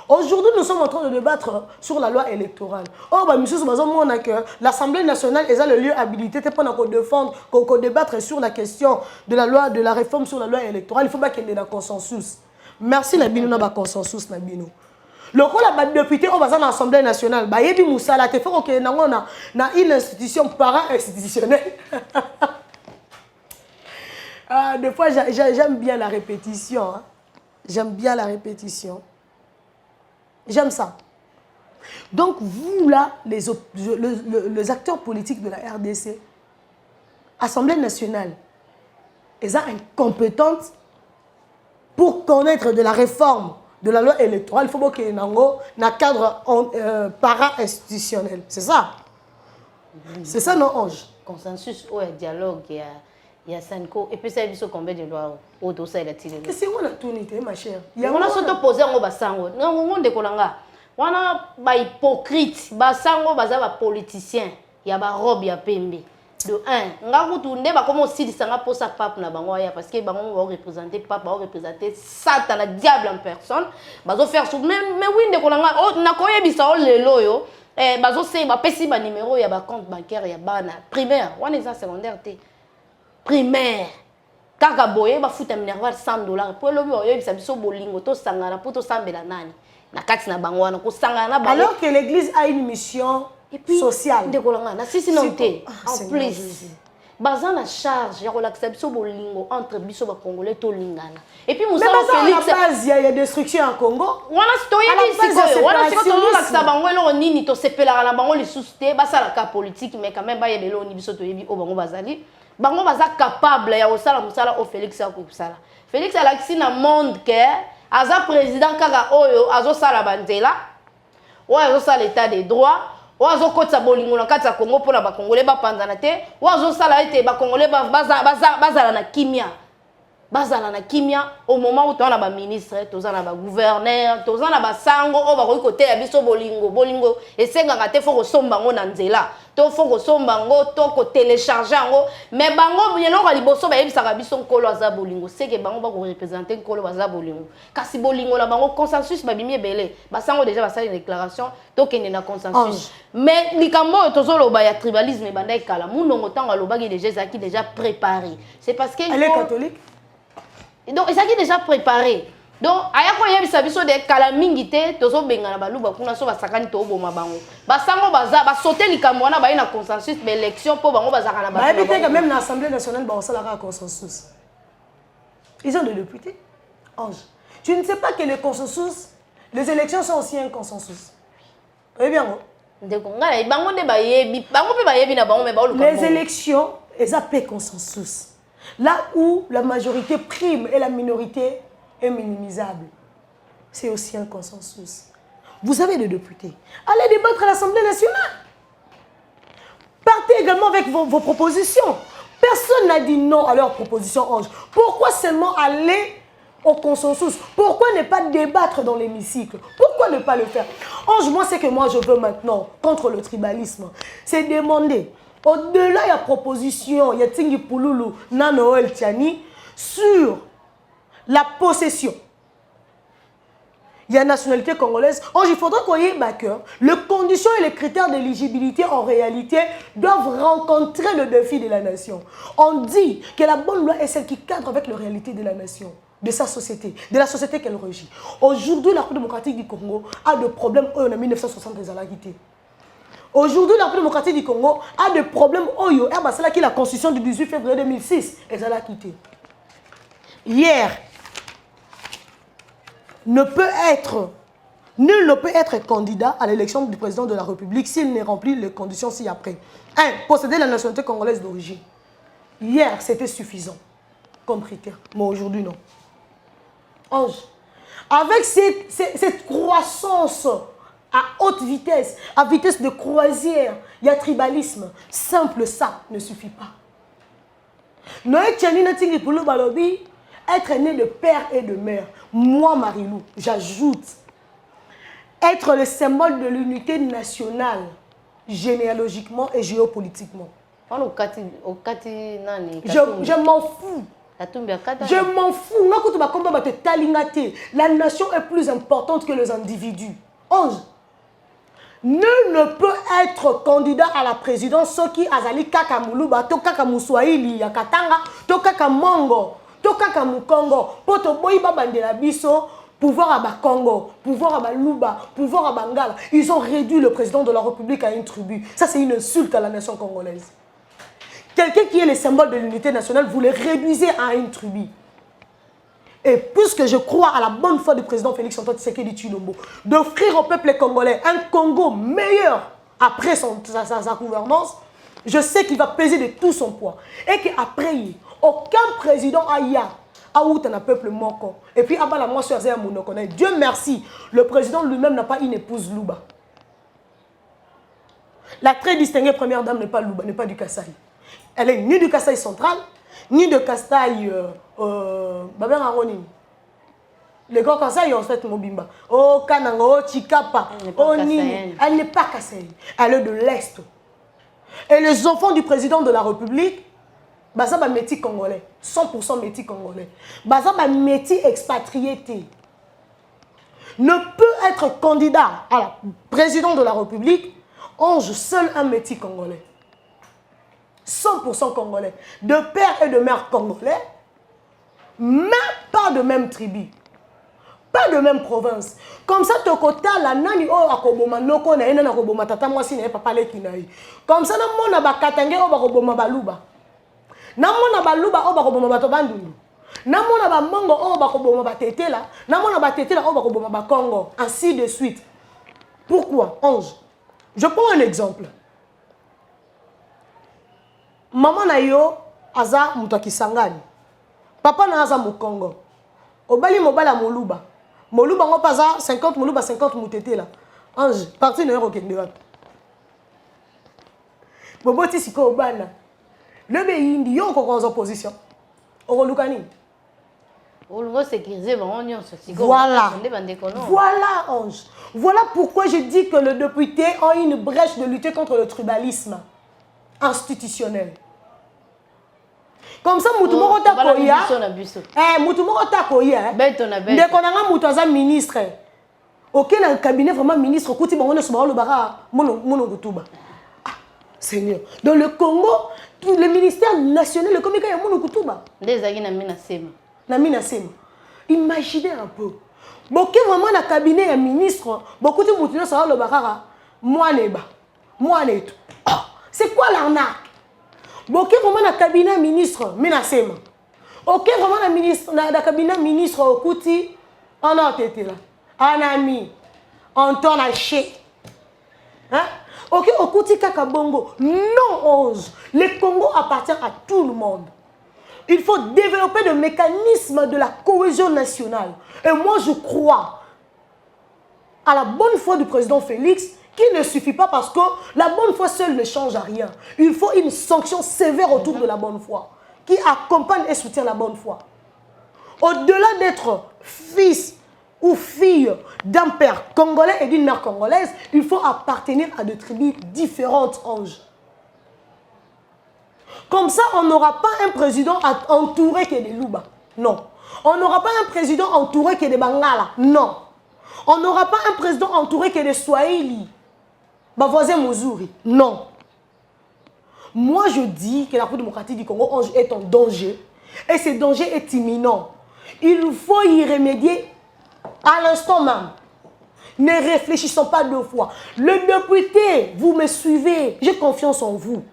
Aujourd'hui, nous sommes en train de débattre sur la loi électorale. Oh, bah, monsieur, l'Assemblée nationale est le lieu habilité pour défendre, pour débattre sur la question de la loi, de la réforme sur la loi électorale. Il faut pas qu'il y ait un consensus. Merci, Nabino, n'a pas consensus, Nabino. Le rôle de député, on va dans l'Assemblée nationale. Bah, il y a Moussala, il faut qu'il y ait une institution para-institutionnelle. Ah, des fois, j'aime bien la répétition. Hein. J'aime bien la répétition. J'aime ça. Donc, vous, là, les acteurs politiques de la RDC, Assemblée nationale, ils sont incompétentes pour connaître de la réforme de la loi électorale. Il faut qu'il y ait un cadre para-institutionnel. C'est ça. C'est ça, non, Ange? Consensus, ou dialogue, il y a Sanko. Et puis, ça, il y a combien de lois au dossier de la télé? C'est quoi la tournité, ma chère? On a surtout posé un basango. On a hypocrite, basango, baza politicien. Il y a robe, il y a pembe. De un, on a retourné, comme aussi, ça a posé pape na bangoya parce que bango va représenter pape, va représenter Satan, le diable en personne. Bazo faire sous mais oui, de kolanga, oh, na koye bisa le loyo. Bazo c'est ba pesi ba numéro, il y a ba compte bancaire, il y a bana primaire, on est ça secondaire té. Primaire. Kaka boye ba futa minerval $100 pour lobi oyo bisa biso bolingo to sangana pour to sambela nani. Na kati na bango wana ko sangana ba. Alors que l'église a une mission sociale. De kolanga na sisi non té. En plus. baza na charge ya kolakisa biso bolingo entre biso ba congolais to lingana et puis Moussa Félix base ya destruction en Congo wana stoyebi sikoyo wana sikoyo tolakisa bango eloko nini tosepelaka na bango lisusu te basalaka politique mais quand même bayebela oni biso toyebi o bango bazali bango baza capable ya kosala mosala o Félix akosala Félix alakisi na monde ke aza président kaka oyo azosala banzela oyo azosala état des droits oazo kotsa bolingo na kati ya Congo pona ba congolais ba panzana te oazo sala ete ba congolais bazala na kimia au moment où tona ba ministre tozana ba gouverneur tozana ba sango o ba kote ya biso bolingo esenga te foko somba ngo na nzela to foko somba ngo to ko télécharger ngo mais bango yelo ka liboso ba yebisaka biso nkolo aza bolingo c'est que bango ba ko représenter nkolo baza bolingo kasi bolingo la bango consensus ba bimi belé ba sango déjà ba sala une déclaration to kende na consensus mais likambo tozolo ba ya tribalisme banda ikala munongo tanga lobaki déjà préparé c'est parce que elle est catholique. Donc ça qui est déjà préparé. Donc aya ko yebisa biso de kala mingi te tozo benga na baluba kuna so basakani to boma bango. Basango baza ba sauter likambo na ba ina consensus mais élection po bango bazaka na ba. Ba habité quand même dans l'Assemblée nationale ba osala ka consensus. Ils ont des députés. Ange. Tu ne sais pas que le consensus, les élections sont aussi un consensus. Eh bien. Les élections, elles appellent consensus. Là où la majorité prime et la minorité est minimisable, c'est aussi un consensus. Vous avez des députés. Allez débattre à l'Assemblée nationale. Partez également avec vos propositions. Personne n'a dit non à leurs propositions, Ange. Pourquoi seulement aller au consensus? Pourquoi ne pas débattre dans l'hémicycle? Pourquoi ne pas le faire? Ange, moi, c'est que moi, je veux maintenant, contre le tribalisme, c'est demander, au-delà de la proposition, il y a Tingi Pouloulou, Nano El Tiani, sur la possession. Il y a la nationalité congolaise. Ange, il faudra qu'on y ait cœur. Les conditions et les critères d'éligibilité, en réalité, doivent rencontrer le défi de la nation. On dit que la bonne loi est celle qui cadre avec la réalité de la nation, de sa société, de la société qu'elle régit. Aujourd'hui, la République démocratique du Congo a des problèmes en 1960 des alaquités. Aujourd'hui, la République démocratique du Congo a des problèmes. C'est là qui la constitution du 18 février 2006 elle a quitté. Hier, nul ne peut être candidat à l'élection du président de la République s'il ne remplit les conditions ci-après. 1. Posséder la nationalité congolaise d'origine. Hier, c'était suffisant comme critère, mais aujourd'hui, non. Ange, avec cette croissance à haute vitesse, à vitesse de croisière, il y a tribalisme. Simple, ça ne suffit pas. Noé Tchani Natingi Poulou Balobi, être né de père et de mère. Moi, Marilou, j'ajoute, être le symbole de l'unité nationale, généalogiquement et géopolitiquement. Je m'en fous. Je m'en fous. La nation est plus importante que les individus. 11. Nul ne peut être candidat à la présidence ce qui azali kaka muluba to kaka muswahili ya katanga to kaka mongo to kaka mukongo poto boyi babandela biso pouvoir à Congo, pouvoir à Luba, pouvoir à Bangala. Ils ont réduit le président de la République à une tribu. Ça c'est une insulte à la nation congolaise. Quelqu'un qui est le symbole de l'unité nationale, vous le réduisez à une tribu. Et puisque je crois à la bonne foi du président Félix Antoine Tshisekedi Tshilombo, d'offrir au peuple congolais un Congo meilleur après sa gouvernance, je sais qu'il va peser de tout son poids. Et qu'après, aucun président aïa a eu un peuple moko. Et puis, Dieu merci, le président lui-même n'a pas une épouse Luba. La très distinguée première dame n'est pas Luba, n'est pas du Kasaï. Elle est ni du Kasaï central, ni de Kasaï les grands Kasaï en fait Mobimba. Oh Kanango, oh Chikapa, oh Nini. Elle n'est pas Kasaï. Elle est de l'Est. Et les enfants du président de la République, ça va métis congolais. 100% métis congolais. Ça va métis expatrié. Ne peut être candidat à la président de la République, seul un métis congolais. 100% congolais. De père et de mère congolais, mais pas de même tribu. Pas de même province. Comme ça, Tokota, la nani o akoboma noko na akoboma tata mwasi na papa le kinai. Comme ça, na mona ba katenge o bakoboma baluba. namona baluba o bakoboma bato bandundu namona bamongo o bakoboma batetela namona batetela o bakoboma bakongo ainsi de suite. Pourquoi Ange? Je prends un exemple. Maman na yo aza muto kisangani, papa na aza mukongo, obali mobala moluba moluba ngo paza 50 moluba 50 mutetela. Ange parti na yo kende wapi? Boboti siko obana le beindi yo ko en opposition okolukani. Voilà. Voilà, Ange. Voilà pourquoi je dis que les députés ont une brèche de lutter contre le tribalisme institutionnel. Comme ça, Moutoumoro Takoya. Moutoumoro Takoya. Dès qu'on a un Moutaza ministre. Ok, dans le cabinet, vraiment ministre, Kouti Bango Soubaro le Bara, Monogoutouba. Seigneur. Dans le Congo, le ministère national, le comité est Monogoutouba. Imaginez un peu. Beaucoup vraiment dans le cabinet un ministre, beaucoup de gens sont le barara, moi neba, moi net. C'est quoi l'arnaque? Beaucoup vraiment dans le cabinet ministre, menacement. Ok vraiment dans le cabinet ministre au Kouti, on a été là, un ami, on tourne à chier. Hein? Ok au Kouti Kakabongo, non 11. Le Congo appartient à tout le monde. Il faut développer le mécanisme de la cohésion nationale. Et moi, je crois à la bonne foi du président Félix, qui ne suffit pas parce que la bonne foi seule ne change rien. Il faut une sanction sévère autour de la bonne foi, qui accompagne et soutient la bonne foi. Au-delà d'être fils ou fille d'un père congolais et d'une mère congolaise, il faut appartenir à des tribus différentes, Ange. Comme ça, on n'aura pas un président entouré que des Louba. Non. On n'aura pas un président entouré que des Bangala. Non. On n'aura pas un président entouré que des Swahili. Ma voisin Mouzouri. Non. Moi, je dis que la République démocratique du Congo est en danger. Et ce danger est imminent. Il faut y remédier à l'instant même. Ne réfléchissons pas deux fois. Le député, vous me suivez. J'ai confiance en vous.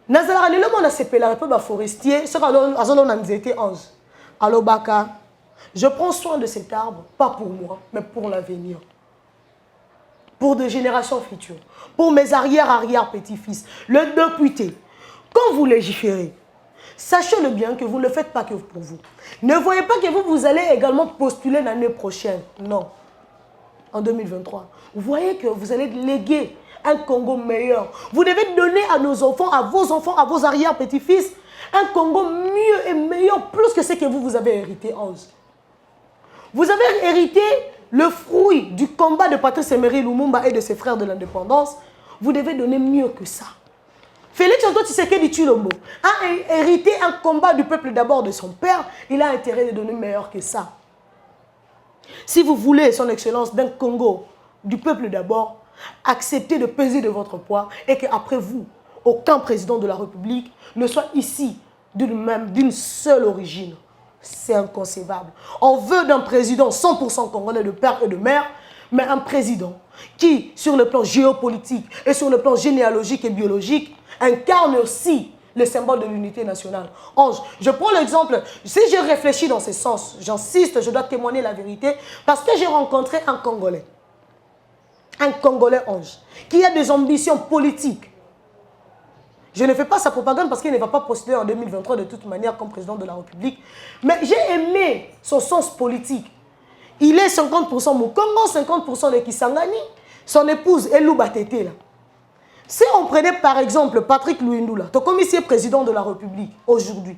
Nazara, le monde a CP, la République forestier, ce qu'on Ange. Alors, Baka, je prends soin de cet arbre, pas pour moi, mais pour l'avenir. Pour des générations futures. Pour mes arrière-petits-fils. Le député, quand vous légiférez, sachez-le bien que vous ne le faites pas que pour vous. Ne voyez pas que vous allez également postuler l'année prochaine. Non. En 2023. Vous voyez que vous allez léguer un Congo meilleur. Vous devez donner à nos enfants, à vos arrière-petits-fils, un Congo mieux et meilleur, plus que ce que vous avez hérité, Ange. Vous avez hérité le fruit du combat de Patrice Emery Lumumba et de ses frères de l'indépendance. Vous devez donner mieux que ça. Félix Antoine Tshisekedi Tshilombo a hérité un combat du peuple d'abord de son père. Il a intérêt de donner meilleur que ça. Si vous voulez, son excellence, d'un Congo, du peuple d'abord, acceptez de peser de votre poids et qu'après vous, aucun président de la République ne soit ici d'une seule origine. C'est inconcevable. On veut d'un président 100% congolais de père et de mère, mais un président qui, sur le plan géopolitique et sur le plan généalogique et biologique, incarne aussi le symbole de l'unité nationale. Ange, je prends l'exemple, si je réfléchis dans ce sens, j'insiste, je dois témoigner la vérité, parce que j'ai rencontré un Congolais Ange, qui a des ambitions politiques. Je ne fais pas sa propagande parce qu'il ne va pas postuler en 2023 de toute manière comme président de la République. Mais j'ai aimé son sens politique. Il est 50% Mukongo, 50% de Kisangani. Son épouse est Louba Tété. Si on prenait par exemple Patrick Luindula, ton commissaire président de la République aujourd'hui,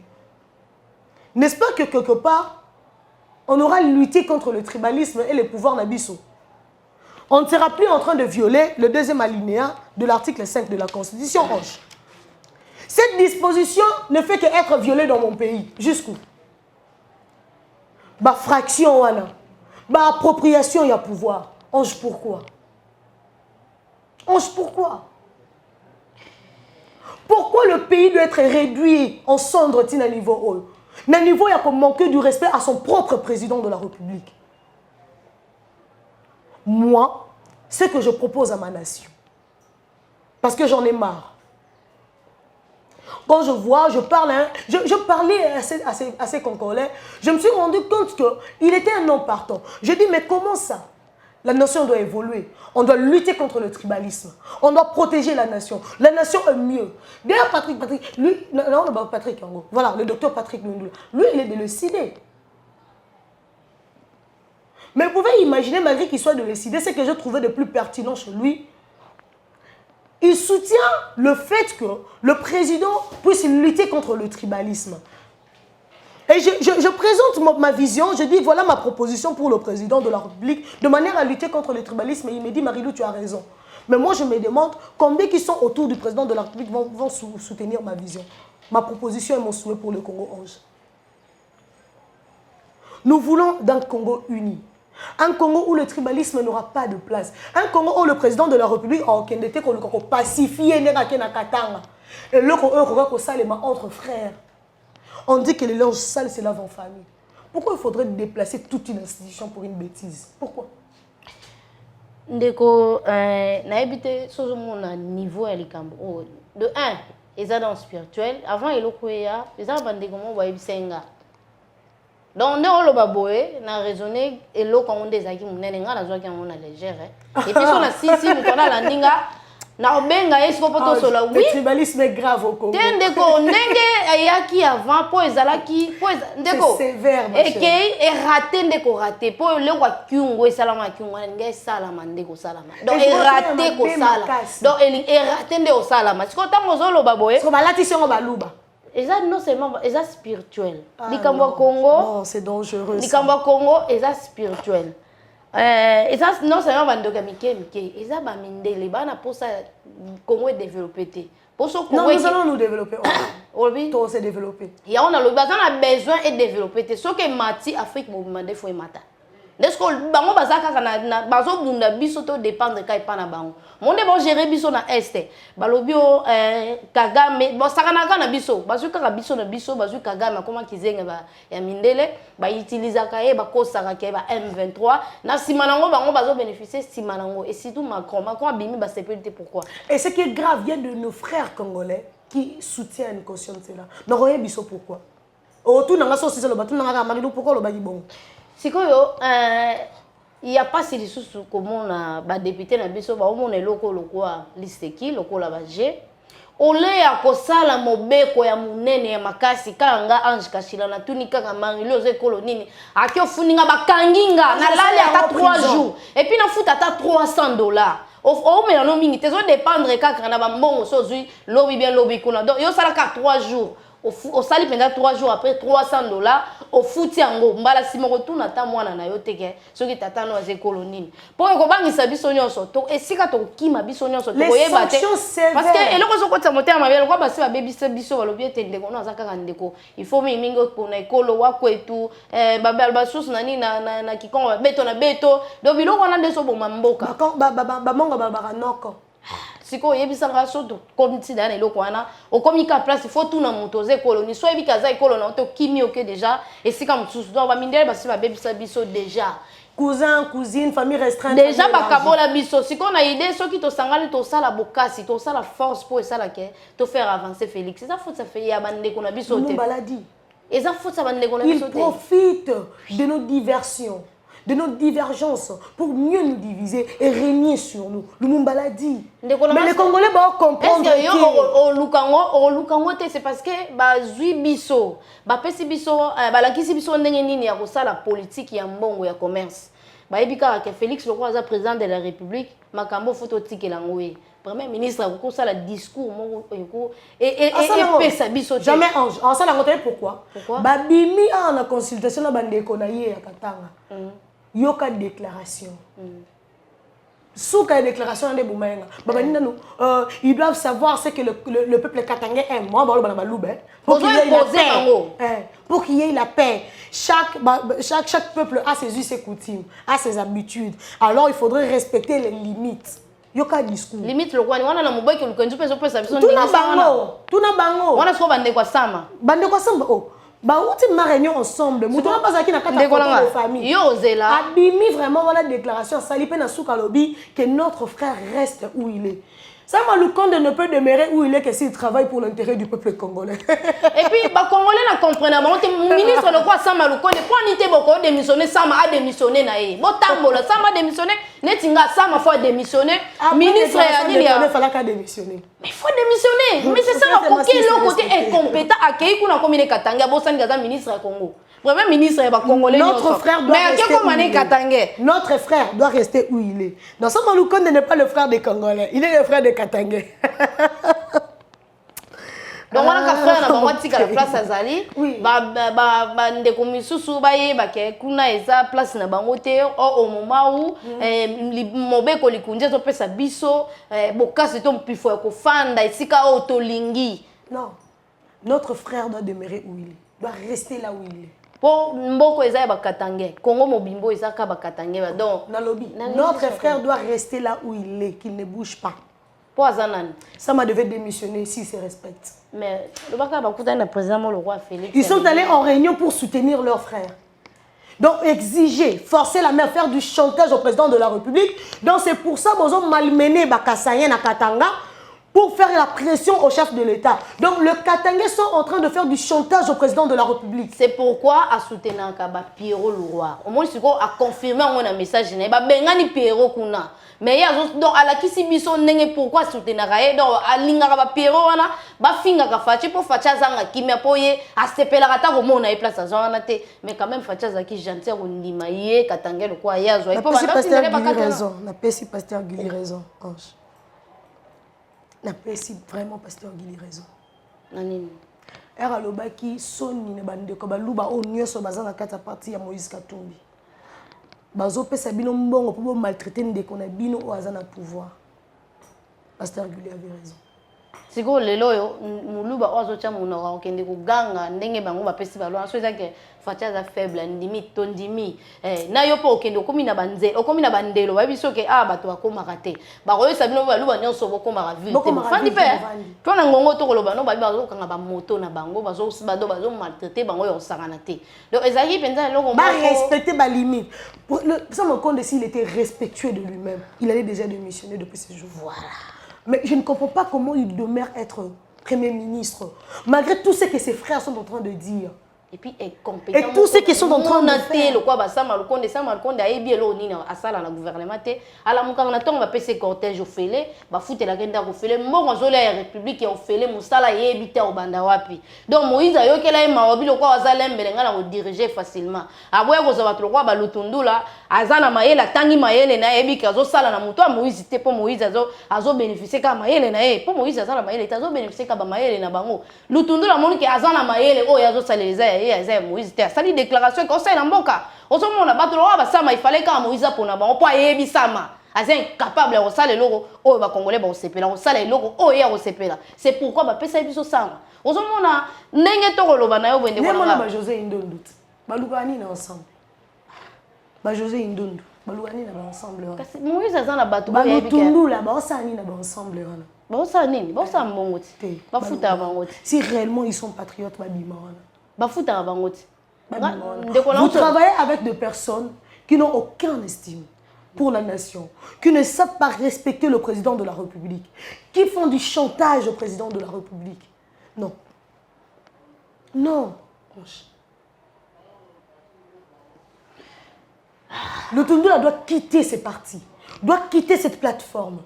n'est-ce pas que quelque part, on aura lutté contre le tribalisme et les pouvoirs Nabiso? On ne sera plus en train de violer le deuxième alinéa de l'article 5 de la Constitution, Ange. Cette disposition ne fait qu'être violée dans mon pays. Jusqu'où? Bah fraction, voilà. Bah appropriation, il y a pouvoir. Ange, pourquoi? Ange, pourquoi? Pourquoi le pays doit être réduit en cendres à niveau haut? À niveau, il y a manquer du respect à son propre président de la République. Moi, ce que je propose à ma nation, parce que j'en ai marre, quand je vois, je parle, hein, je parlais à ces Congolais, je me suis rendu compte qu'il était un homme partant. Je dis, mais comment ça? La nation doit évoluer. On doit lutter contre le tribalisme. On doit protéger la nation. La nation est mieux. D'ailleurs, lui, non, Patrick, voilà, le docteur Patrick Lundula, lui, il est délucidé. Mais vous pouvez imaginer, malgré qu'il soit délucidé, ce que j'ai trouvé de plus pertinent chez lui, il soutient le fait que le président puisse lutter contre le tribalisme. Et je présente ma vision, je dis voilà ma proposition pour le président de la République, de manière à lutter contre le tribalisme. Et il me dit, Marilou, tu as raison. Mais moi, je me demande combien qui sont autour du président de la République vont soutenir ma vision, ma proposition et mon souhait pour le Congo Ange. Nous voulons d'un Congo uni. Un Congo où le tribalisme n'aura pas de place. Un Congo où le président de la République a pacifié et le entre frères. On dit que les linges sales se lavent en famille. Pourquoi il faudrait déplacer toute une institution pour une bêtise? Pourquoi? Ndeko, na habité sur mon niveau à l'Ikambo. De 1, ils sont dans le spirituel. Avant, ils ont bandé comment on va donc, on a raisonné et l'eau quand on des acquis, on a légère. Et puis, on a si, on a la ninga. Le tribalisme est grave au Congo. C'est sévère, raté. Pour le roi Kyungo et Salama Kyungo, donc il raté ko sala. Donc il raté de Salama. C'est quand on zolo baboye. Et ça non seulement c'est spirituel. Likambo Congo. C'est dangereux. Likambo Congo est spirituel. Et ça non seulement bandoka mike et ça ba mindele bana pour ça Congo est développé. Pour ce Congo nous allons nous développer. On va se développer. Il y a on a besoin de développer. Ce que Mati Afrique mouvement de foi mata. Est-ce que bango bazaka na bazo bunda biso to dépendre kai pana bango. Monde bon gérer biso na est. Balobio Kagame bon sakanaka na biso. Bazu kaka biso na biso bazu Kagame comment kizenga ba ya mindele ba utiliser kaye ba kosaka ke ba M23 na simanango bango bazo bénéficier simanango et surtout Macron abimi ba sécurité pourquoi. Et ce qui est grave vient de nos frères congolais qui soutiennent caution cela. Non rien biso pourquoi. Autour na ngaso si le batu na ngaka Marilou pourquoi le bagi bon. Il n'y a pas si les sous comme on a député na biso ba on est loko liste qui loko la baje ole ya kosala mobeko ya munene ya makasi kanga Ange Kashila na tunika ka Marilou ze kolonini akio funinga bakanginga na lali ata 3 jours et puis na futa ata $300 au mais non mingi tezo dépendre kaka na ba mbongo sozui lobi bien lobi kuna donc yo sala ka 3 jours au sali pendant 3 jours après $300 au fouti yango mbala simoko tuna ta mwana na yo teke soki tata no aze kolonini pour ko bangisa biso nyonso to esika to kima biso nyonso to koyeba te parce que eloko sokota motema mabele kwa basi ba bebisa biso balobi ete ndeko no azaka ndeko il faut mingi ko na ekolo wako etu babal basusu nani na kikongo beto na beto do biloko na ndeso bomba mboka ba monga ba noko. Siko yebisanga soto comme si dans eloko wana okomika place il faut tout na motoze colonie soit ebikaza ekolo na to kimi oké déjà et sika mutsusu donc ba mindele basi ba bebisa biso déjà cousin cousine famille restreinte déjà ba kabola biso siko na idée soki to sangali to sala bokasi to sala force pour sala ke to faire avancer Félix ça faut ça fait ya bande ko na biso te maladie et ça faut ça bande ko na biso te il profite de nos diversions de nos divergences pour mieux nous diviser et régner sur nous. Le Mumbala dit. Mais les Congolais vont comprendre que c'est parce que bazui biso, pesi biso, balakisi biso ndenge nini ya kosala politique ya mbongo ya commerce. Ebika que Félix le roi président de la République, makambo photo tikela ngoé. Premier ministre a kosala discours et pesa biso. Jamais ange. En ça la ngoté pourquoi? Babimi en consultation na bandeko na ye ya Katanga. Yoka déclaration. Souka déclaration de Boumenga. Ils doivent savoir ce que le peuple katangais aime. Moi, pour qu'il y ait la paix. Pour qu'il y ait la paix. Chaque peuple a ses us et coutumes, a ses habitudes. Alors il faudrait respecter les limites. Yoka discours. Limite le roi, on a la mobile que le conduit peut se faire. Tout na bango. On a ce qu'on bande quoi sama. Bande quoi sama. Bah, on a réunion ensemble. Nous n'avons pas acquis la carte de famille. Abimi vraiment voilà déclaration. Salipé na souka lobby que notre frère reste où il est. Sama Lukonde ne peut demeurer où il est que s'il travaille pour l'intérêt du peuple congolais. Et puis, les Congolais ne comprennent pas. Mon ministre de quoi Sama Lukonde, pour n'était beaucoup démissionné, Sama a démissionné. Bon, Tambola, Sama a démissionné, Netinga, Sama faut démissionner. Ministre, il fallait démissionner. Mais il faut démissionner. Mais c'est ça, l'autre côté incompétent, accueilli qu'on a commis les Katanga, bon, ça n'est ministre du Congo. Premier ministre congolais. Notre frère doit rester où il est. Notre frère doit rester où il est. Dans Sama Lukonde n'est pas le frère des Congolais, il est le frère des Katangais. Donc on a frère na bango tika la place azali ba ndeko misusu ba ye ba ke kuna eza place na bango te au moment où mobeko likunje to pesa biso bokasi to mpifo ko fanda isika o tolingi. Non. Notre frère doit demeurer où il est. Doit rester là où il est. Pour mboko eza ba katangé Congo mobimbo eza ka ba katangé donc notre frère doit rester là où il est, qu'il ne bouge pas. Ça m'a devait démissionner s'il se respecte. Mais le président le roi Félix. Ils sont allés en réunion pour soutenir leur frère. Donc exiger, forcer la mère, faire du chantage au président de la République. Donc c'est pour ça qu'ils ont malmené Bakassayen à Katanga pour faire la pression au chef de l'État. Donc le Katangais sont en train de faire du chantage au président de la République. C'est pourquoi à soutenir Pierrot Louroir. Au moins a confirmé un message. Bengani Pierrot Kuna. Mais donc à la kisi biso nenge pourquoi soutenir donc à lingara Pierrot wana ba finga ka fachi pour facha zanga kimia poye a sepela kata ko mona e place azana te mais quand même facha zaki gentil ko ndima ye Katangé le quoi yazo et pour pasteur Guili raison na pesi pasteur Guili raison ange na pesi vraiment pasteur Guili raison nanini era lobaki soni ne bande ko baluba o nyoso bazana kata parti ya Moïse Katumbi bazo pesa bino mbongo pour maltraiter ndeko na bino o azana pouvoir. Pasteur Guili avait raison. Siko lelo yo muluba ozo cha munora okende ko ganga ndenge bango ba pesi balwa so ezake facha za faible ndimi tondimi na yo po okende komi na banze okomi na bandelo ba biso ke bato bakoma kate ba koyo sabino baluba nyonso bokoma ka ville te fandi pe to na ngongo to koloba no ba bazo kanga ba moto na bango bazo bazo maltraiter bango yo sangana te donc ezaki penza loko ba respecter ba limite ça me compte s'il était respectueux de lui-même il allait déjà démissionner depuis ce jour. Voilà. Mais je ne comprends pas comment il demeure être Premier ministre, malgré tout ce que ses frères sont en train de dire. Et puis compétent. Et tous ceux qui sont en train de faire. Le quoi ça Malukonde a bien l'oni à ça la gouvernement à la mukanga ton va passer cortège au félé ba foutre la genda au félé mo zole la république au félé musala yebita au banda wapi. Donc Moïse ayo kela ma obi le quoi azala mbelenga na diriger facilement. Aboya ko za le quoi ba lutundula azana mayela tangi mayele na yebi kazo sala na muto Moïse te po Moïse azo bénéficier ka mayele na po Moïse azala mayele tazo bénéficier ka ba mayele na bango. Lutundula moni ke azana mayele o yazo saleza Moïse te sali déclaration ko ça na mboka ozomona batolo ba sama il fallait ka Moïse pona ba po yebi sama azen capable de sala loko o ba congolais ba sepela sala loko o ya sepela c'est pourquoi ba pesa biso sama ozomona ndenge to koloba na yo bende ko na ba José Indondu balukani na ensemble ba José Indondu balukani na ba ensemble kasi Moïse azana bato ba lutundula ba osani na ba ensemble wana ba osani ba osam mongoti ba futa bangoti si réellement ils sont patriotes ba bima wana. Vous travaillez avec des personnes qui n'ont aucune estime pour la nation, qui ne savent pas respecter le président de la République, qui font du chantage au président de la République. Non. Non. Le Tundula doit quitter ces partis, doit quitter cette plateforme.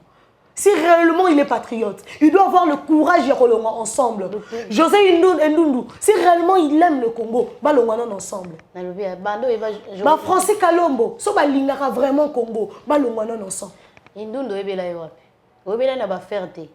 Si réellement il est patriote, il doit avoir le courage de relonger ensemble. José Indundu, si réellement il aime le Congo, bah l'onganon ensemble. Bah Francis Kalombo, so bah l'ingara vraiment Congo, bah l'onganon ensemble. Indundu ebela yope, obela na ba fierté.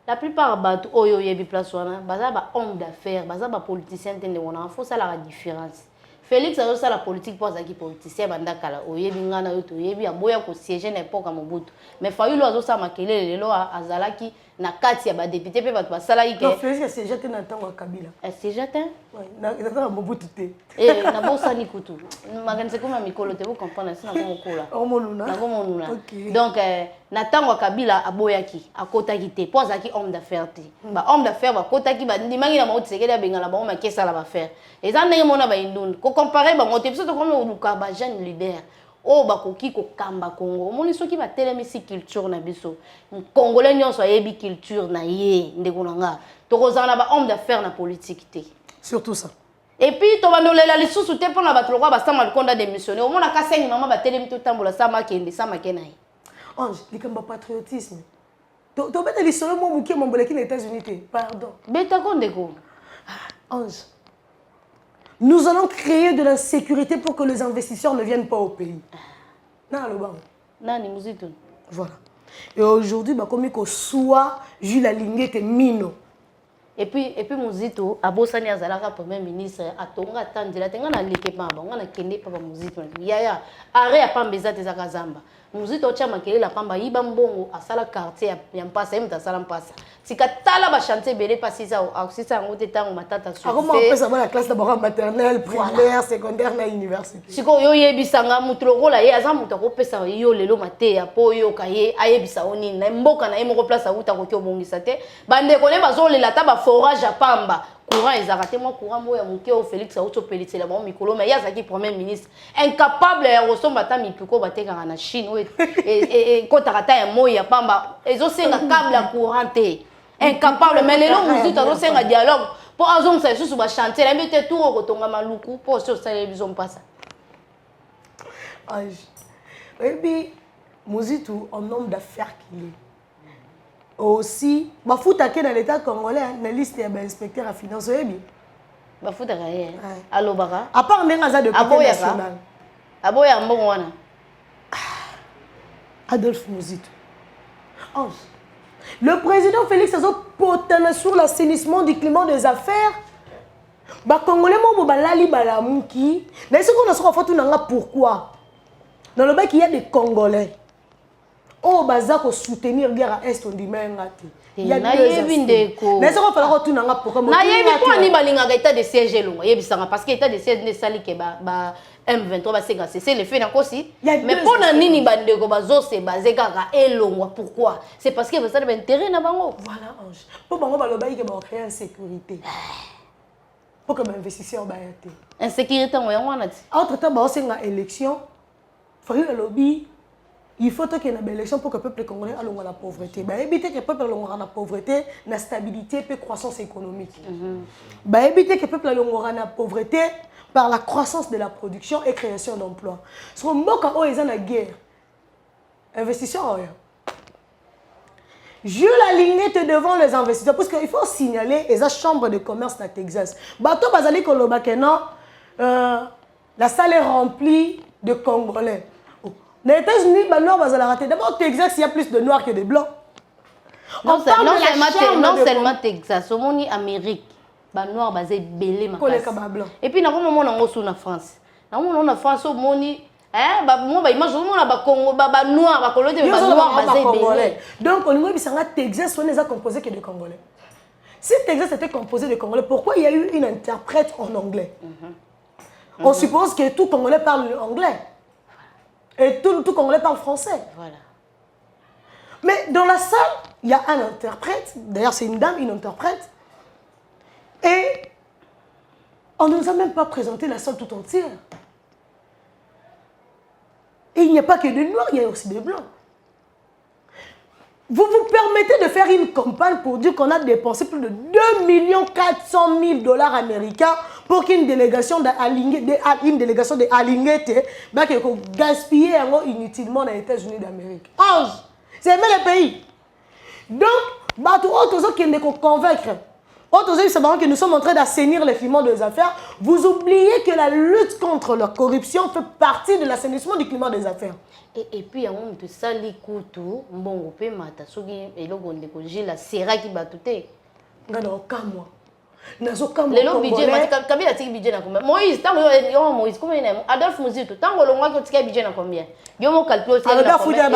La plupart bato oyo yebi place wana, baza ba homme d'affaires, baza ba politicien tende wana, faut ça la différence. Félix a ça la politique pour qui politicien banda kala oyebi ngana yo to yebi aboya ko siéger n'importe à Mobutu mais Fayulu azo ça makelele lelo azalaki na kati ya ba député pe bato basala ike non Félix c'est jeté na tango Kabila c'est jeté oui na Mobutu te na bosa ni kutu maganze comme mikolo te vous comprendre ça na kola omonuna na komonuna donc na tango Kabila aboyaki akotaki te pour azaki homme d'affaires te ba homme d'affaires ba kotaki ba ndimangi na mauti sekeli abengala ba makesa la ba faire et ça ndenge mona ba indundu ko comparer ba moté biso to comme oluka ba jeune leader o bakoki ko kamba Congo moni soki ba telemisi culture na biso congolais nyonso ayebi culture na ye ndeko nanga tokozana ba homme d'affaires na politique te surtout ça. Et puis to bandolela lisusu te pona ba tloka ba sama likonda démissionner au mona ka 5 mama ba telemi to tambola sama kende sama kenai Ange likamba patriotisme to beta lisolo mo mukie mamboleki na États-Unis te pardon beta kondeko Ange, nous allons créer de l'insécurité pour que les investisseurs ne viennent pas au pays. Non, le banc. Nani Muzito. Voilà. Et aujourd'hui, comme il soit Jules Alingué que Mino. Et puis Muzito, Abosani Azalaka premier ministre, Atonga Tandila, Tenga na like pamba, on a kende papa Muzito. Yaya, arrêt à pambeza tes akazamba. Muzito chama kele la pamba yiba mbongo asala quartier ya mpasa yemta sala mpasa. Sikatala ba chantier belé pasisa au sisa ngote tango matata sur. Comment on peut savoir la classe d'abord maternelle, primaire, secondaire na université. Siko yo yebisanga mutlo la ye azamu to ko pesa yo lelo mate ya po yo kaye ayebisa oni na mboka na yemo place uta ko kyo bongisa te. Bande ko ne bazolela ta ba forage à pamba. Courant ils arrêté moi courant moya muke au Félix auto pelitela ba mikolo mais ya zaki premier ministre incapable ya resomba ta mipiko bateka na Chine et kota kata ya moya pamba ezo senga câble à courant te incapable mais les longs musiques ezo senga dialogue pour azong ça sous ba chanter la mete tout ko tonga maluku pour sur ça les bisons pas ça et puis Muzitu en homme d'affaires qu'il est aussi bafuta ke dans l'état congolais na liste ya ba inspecteur à finance yebi bafuta ka ye allo baka à part ndenga za député national aboya mbongo wana Adolphe Muzitu Ange le président Félix Azo potana sur l'assainissement du climat des affaires ba congolais mo balali balamuki na ce qu'on a sur photo nanga pourquoi dans le bac il y a des congolais oh baza ko soutenir guerre à est on dit mengati il y a na yebi ndeko mais ça va falloir tout nanga pour na yebi ko ni balinga état de siège longa yebi sanga parce que état de siège ne sali ke ba M23 ba senga c'est le fait na kosi mais pona nini bandeko bazo se basé kaka elongwa pourquoi c'est parce que ça a intérêt na bango voilà Ange pour bango baloba ke ba créer insécurité pour que ba investisseur ba yate insécurité ngo yango na ti entre temps ba senga élection fari le lobby il faut qu'il y ait une élection pour que le peuple congolais ait la pauvreté. Éviter que le peuple ait la pauvreté, la stabilité et la croissance économique. Éviter que le peuple ait la pauvreté par la croissance de la production et création d'emplois. Si on est dans la guerre, investisseurs. Jules Aligné devant les investisseurs. Parce qu'il faut signaler les chambres de commerce dans le Texas. Bateau Bazali Kolobakena, la salle est remplie de Congolais. Les États-Unis, les Noirs vont rater. D'abord, au Texas, il y a plus de Noirs que de Blancs. Non seulement Texas, au monde Amérique, les Noirs vont être belés. Et puis, nous avons en France. Nous avons en France, au monde, moi, imagine, on a Congo, les Noirs, les Noirs vont être belés. Donc, au niveau de Texas, on n'est composé que de Congolais. Si Texas était composé de Congolais, pourquoi il y a eu une interprète en anglais? On suppose que tout Congolais parle anglais. Et tout Congolais parle français. Voilà. Mais dans la salle, il y a un interprète. D'ailleurs, c'est une dame, une interprète. Et on ne nous a même pas présenté la salle tout entière. Et il n'y a pas que des Noirs, il y a aussi des Blancs. Vous vous permettez de faire une campagne pour dire qu'on a dépensé plus de 2 400 000 $ américains pour qu'une délégation de Alingete gaspiller inutilement dans les États-Unis d'Amérique. Ange, c'est même le pays. Donc, autres qui ne convaincre, que nous sommes en train d'assainir les climat des affaires, vous oubliez que la lutte contre la corruption fait partie de l'assainissement du climat des affaires. Et puis, il y a un peu de sali koutou, bon, on peut mater, et là, on décolle la serra qui bat tout. Regarde, aucun mois. Les lots budget, Kabila tiki budget na combien? Moïse, tant que Moïse, combien il Adolphe Muzitu, tant que l'on a tiki budget na combien? Yo mo calcule tiki na combien?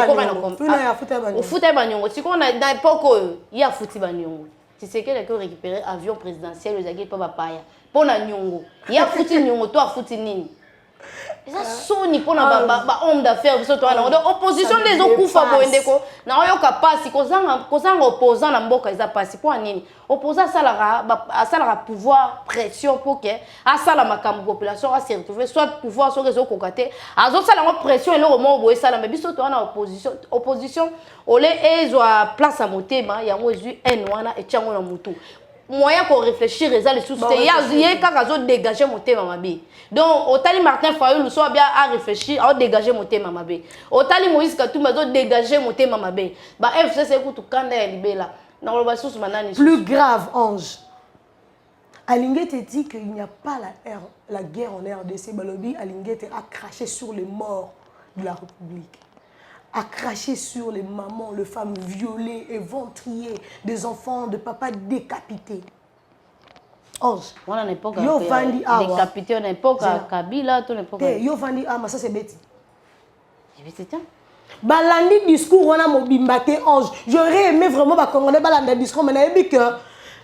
Au foot banyongo, si on a dans l'époque, il y a foot banyongo. Tu sais qu'elle a récupéré avion présidentiel, les agis pas bapaya. Pour na nyongo, il y a foot nyongo, toi foot nini. ça soni pour na homme d'affaires biso to na opposition des okufa boendeko na oyoka pasi kozanga opposant na mboka eza pasi pour nini opposant salara pouvoir pression pour que asala makambo population a se retrouver soit pouvoir soit réseau kokate azo sala pression et le moment boye sala mais biso to na opposition ole ezwa place à motema yango ezui en wana et tiango na mutu moyen qu'on réfléchir les sous-sociétés il y a quand dégager mon thème mabé donc Otali Martin Fayulu soit bien à réfléchir à dégager mon thème mabé Otali Moïse Katumba doit dégager mon thème mabé bah FCC écoute quand elle libéré là dans le bassus manani plus grave Ange Alingué te dit qu'il n'y a pas la guerre en RDC Balobi Alingué a craché sur les morts de la République a craché sur les mamans, les femmes violées, éventrillées, des enfants, de papas décapités. Ange. On a une époque décapité, on a une époque Kabila, tout l'époque. Yo vandi ama ça c'est bête. C'est ça. Balandi discours on a mobimbaté Ange. J'aurais aimé vraiment ba congolais balandi discours mais nabi que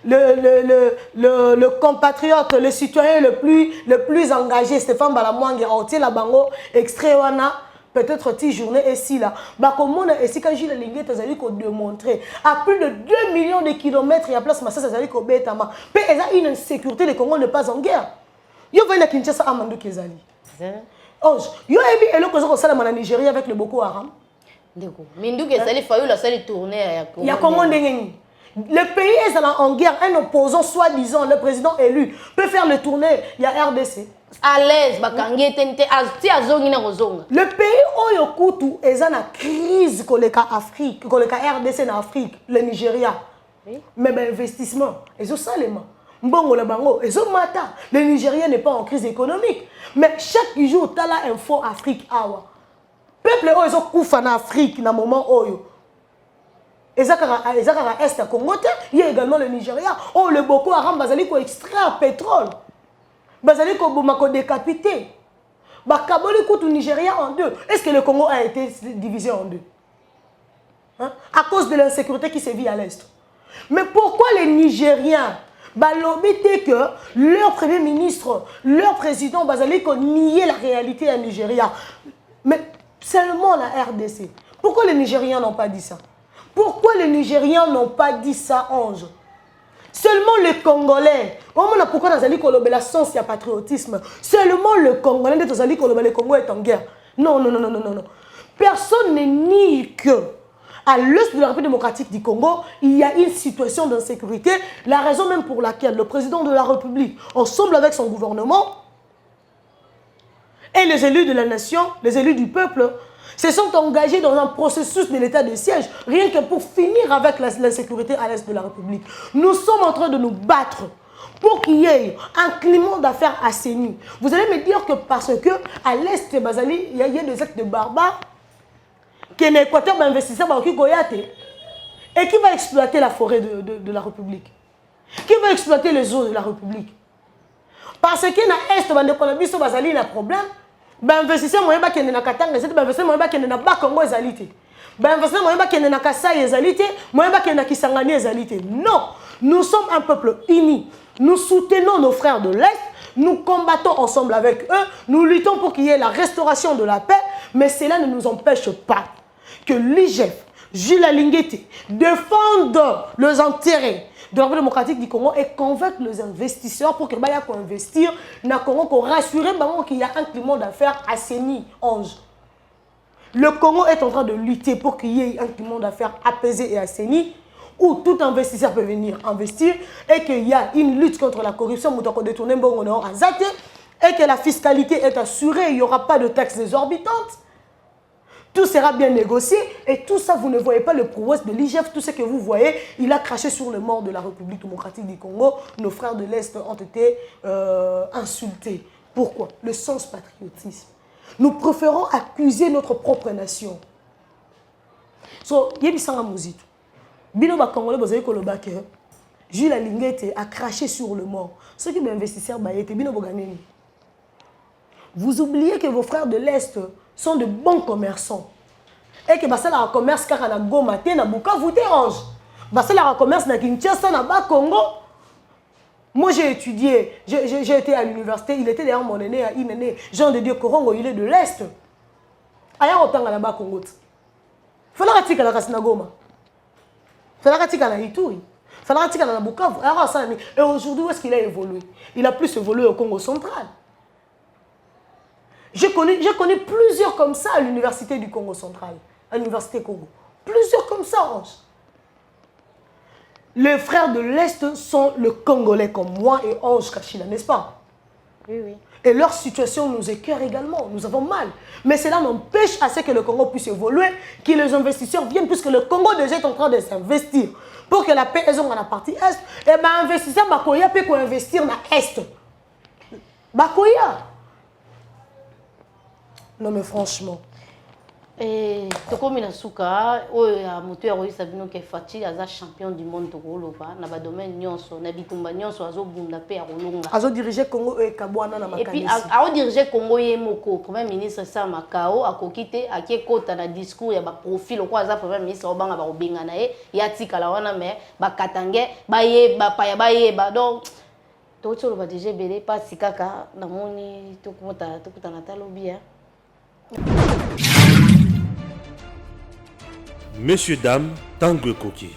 le compatriote, le citoyen le plus engagé Stéphane Balamwangi a ôté la bango extrait wana peut-être cette journée ici là bah comment ici quand Gilles Linguet t'as dit qu'on démontrer à plus de 2 millions de kilomètres il y a place mais ça ça dit qu'on bétama mais il y a une insécurité le Congo n'est pas en guerre yo va na Kinshasa Amandu Kezali Ange yo ebi elo ko ça na Nigeria avec le Boko Haram ndeko Mindu Kezali fayu la salle tournée il y a comment ndengeni le pays est en guerre un opposant soi-disant le président élu peut faire le tournée il y a RDC à l'aise bakangi tente azti azongi na kozonga le pays oyo kutu eza na crise koleka Afrique koleka RDC na Afrique le Nigeria oui. Mais ben investissement ezo salema mbongo la bango ezo mata le Nigeria n'est pas en crise économique mais chaque jour tala info Afrique awa peuple oyo ezo kufa na Afrique na moment oyo ezakara est Congo il y a également le Nigeria oh le Boko Haram bazali ko extraire pétrole bazali ko boma ko décapité ba kaboli kutu Nigeria en deux est-ce que le Congo a été divisé en deux hein? À cause de l'insécurité qui sévit à l'est mais pourquoi les Nigériens balobité que leur premier ministre leur président bazali ko nier la réalité à Nigeria mais seulement la RDC pourquoi les Nigériens n'ont pas dit ça pourquoi les Nigériens n'ont pas dit ça Ange seulement les Congolais. Pourquoi nous allons la sens et patriotisme. Seulement le Congolais, nous allons le Congo est en guerre. Non. Personne ne nie que à l'est de la République démocratique du Congo, il y a une situation d'insécurité. La raison même pour laquelle le président de la République, ensemble avec son gouvernement, et les élus de la nation, les élus du peuple, se sont engagés dans un processus de l'état de siège, rien que pour finir avec l'insécurité à l'est de la République. Nous sommes en train de nous battre pour qu'il y ait un climat d'affaires assaini. Vous allez me dire que parce que à l'est de Bazali, il y a des actes de barbares, que l'Équateur va investir dans Goyate et qui va exploiter la forêt de la République, qui va exploiter les eaux de la République. Parce que dans l'est, il y a un problème. Ben investisseur moyen ba kende na Katanga c'est ben investisseur moyen ba kende na Bakongo ezalité ben investisseur moyen ba kende na Kasai ezalité moyen ba kende na Kisangani ezalité non nous sommes un peuple uni nous soutenons nos frères de l'Est nous combattons ensemble avec eux nous luttons pour qu'il y ait la restauration de la paix mais cela ne nous empêche pas que l'IGF Jules Linguet défende les intérêts de la République démocratique du Congo et convaincre les investisseurs pour que baya ko investir na Congo pour rassurer qu'il y a un climat d'affaires assaini Ange. Le Congo est en train de lutter pour qu'il y ait un climat d'affaires apaisé et assaini où tout investisseur peut venir investir et qu'il y a une lutte contre la corruption et que la fiscalité est assurée, il n'y aura pas de taxes exorbitantes. Tout sera bien négocié et tout ça, vous ne voyez pas le prouesse de l'IGF. Tout ce que vous voyez, il a craché sur le mort de la République démocratique du Congo. Nos frères de l'Est ont été insultés. Pourquoi? Le sens patriotisme. Nous préférons accuser notre propre nation. So, Yebisanga Mouzito. Bino ba Congolais, vous avez que Jules Linguet a craché sur le mort. Ceux qui investisseurs, Bino Boganeni. Vous oubliez que vos frères de l'Est sont de bons commerçants. Et que le commerce car na Goma te na Bukavu te Ange. Le commerce na Kinshasa na Bakongo. Moi, j'ai étudié, j'ai été à l'université, il était d'ailleurs mon aîné à Inéné, Jean de Dieu Korongo, il est de l'Est. Aya autant à la bas Congo. Fallait que la Kasina Goma. Fallait que la Ituri. Fallait que la Bukavu. Et aujourd'hui, où est-ce qu'il a évolué? Il a plus évolué au Congo central. J'ai connu plusieurs comme ça à l'université du Congo central, à l'université Congo. Plusieurs comme ça, Ange. Les frères de l'Est sont le Congolais comme moi et Ange Kachila, n'est-ce pas? Oui, oui. Et leur situation nous écœure également. Nous avons mal. Mais cela n'empêche à ce que le Congo puisse évoluer, que les investisseurs viennent, puisque le Congo déjà est en train de s'investir. Pour que la paix soit dans la partie Est, et bien investisseurs Bakoya peut investir dans l'Est. Bakoya. Non mais franchement. Et comme il suka, oya moto ya roisa bino ke Fati aza champion du monde tokoloba na ba domaine nyonso na bitumba nyonso azobunda pe akolonga. Azo diriger Congo et Kabwana na makanisi. Et puis a diriger Congo ye moko premier ministre Sama Kao akokite akekota na discours ya ba profil ko aza premier ministre obanga ba obenga na ye ya tikala wana me ba katange ba ye ba pa ya ba ye ba donc to tsolo ba déjà belé pas sikaka na moni to kuta na talobi. Messieurs, dames, Tanguy Koki.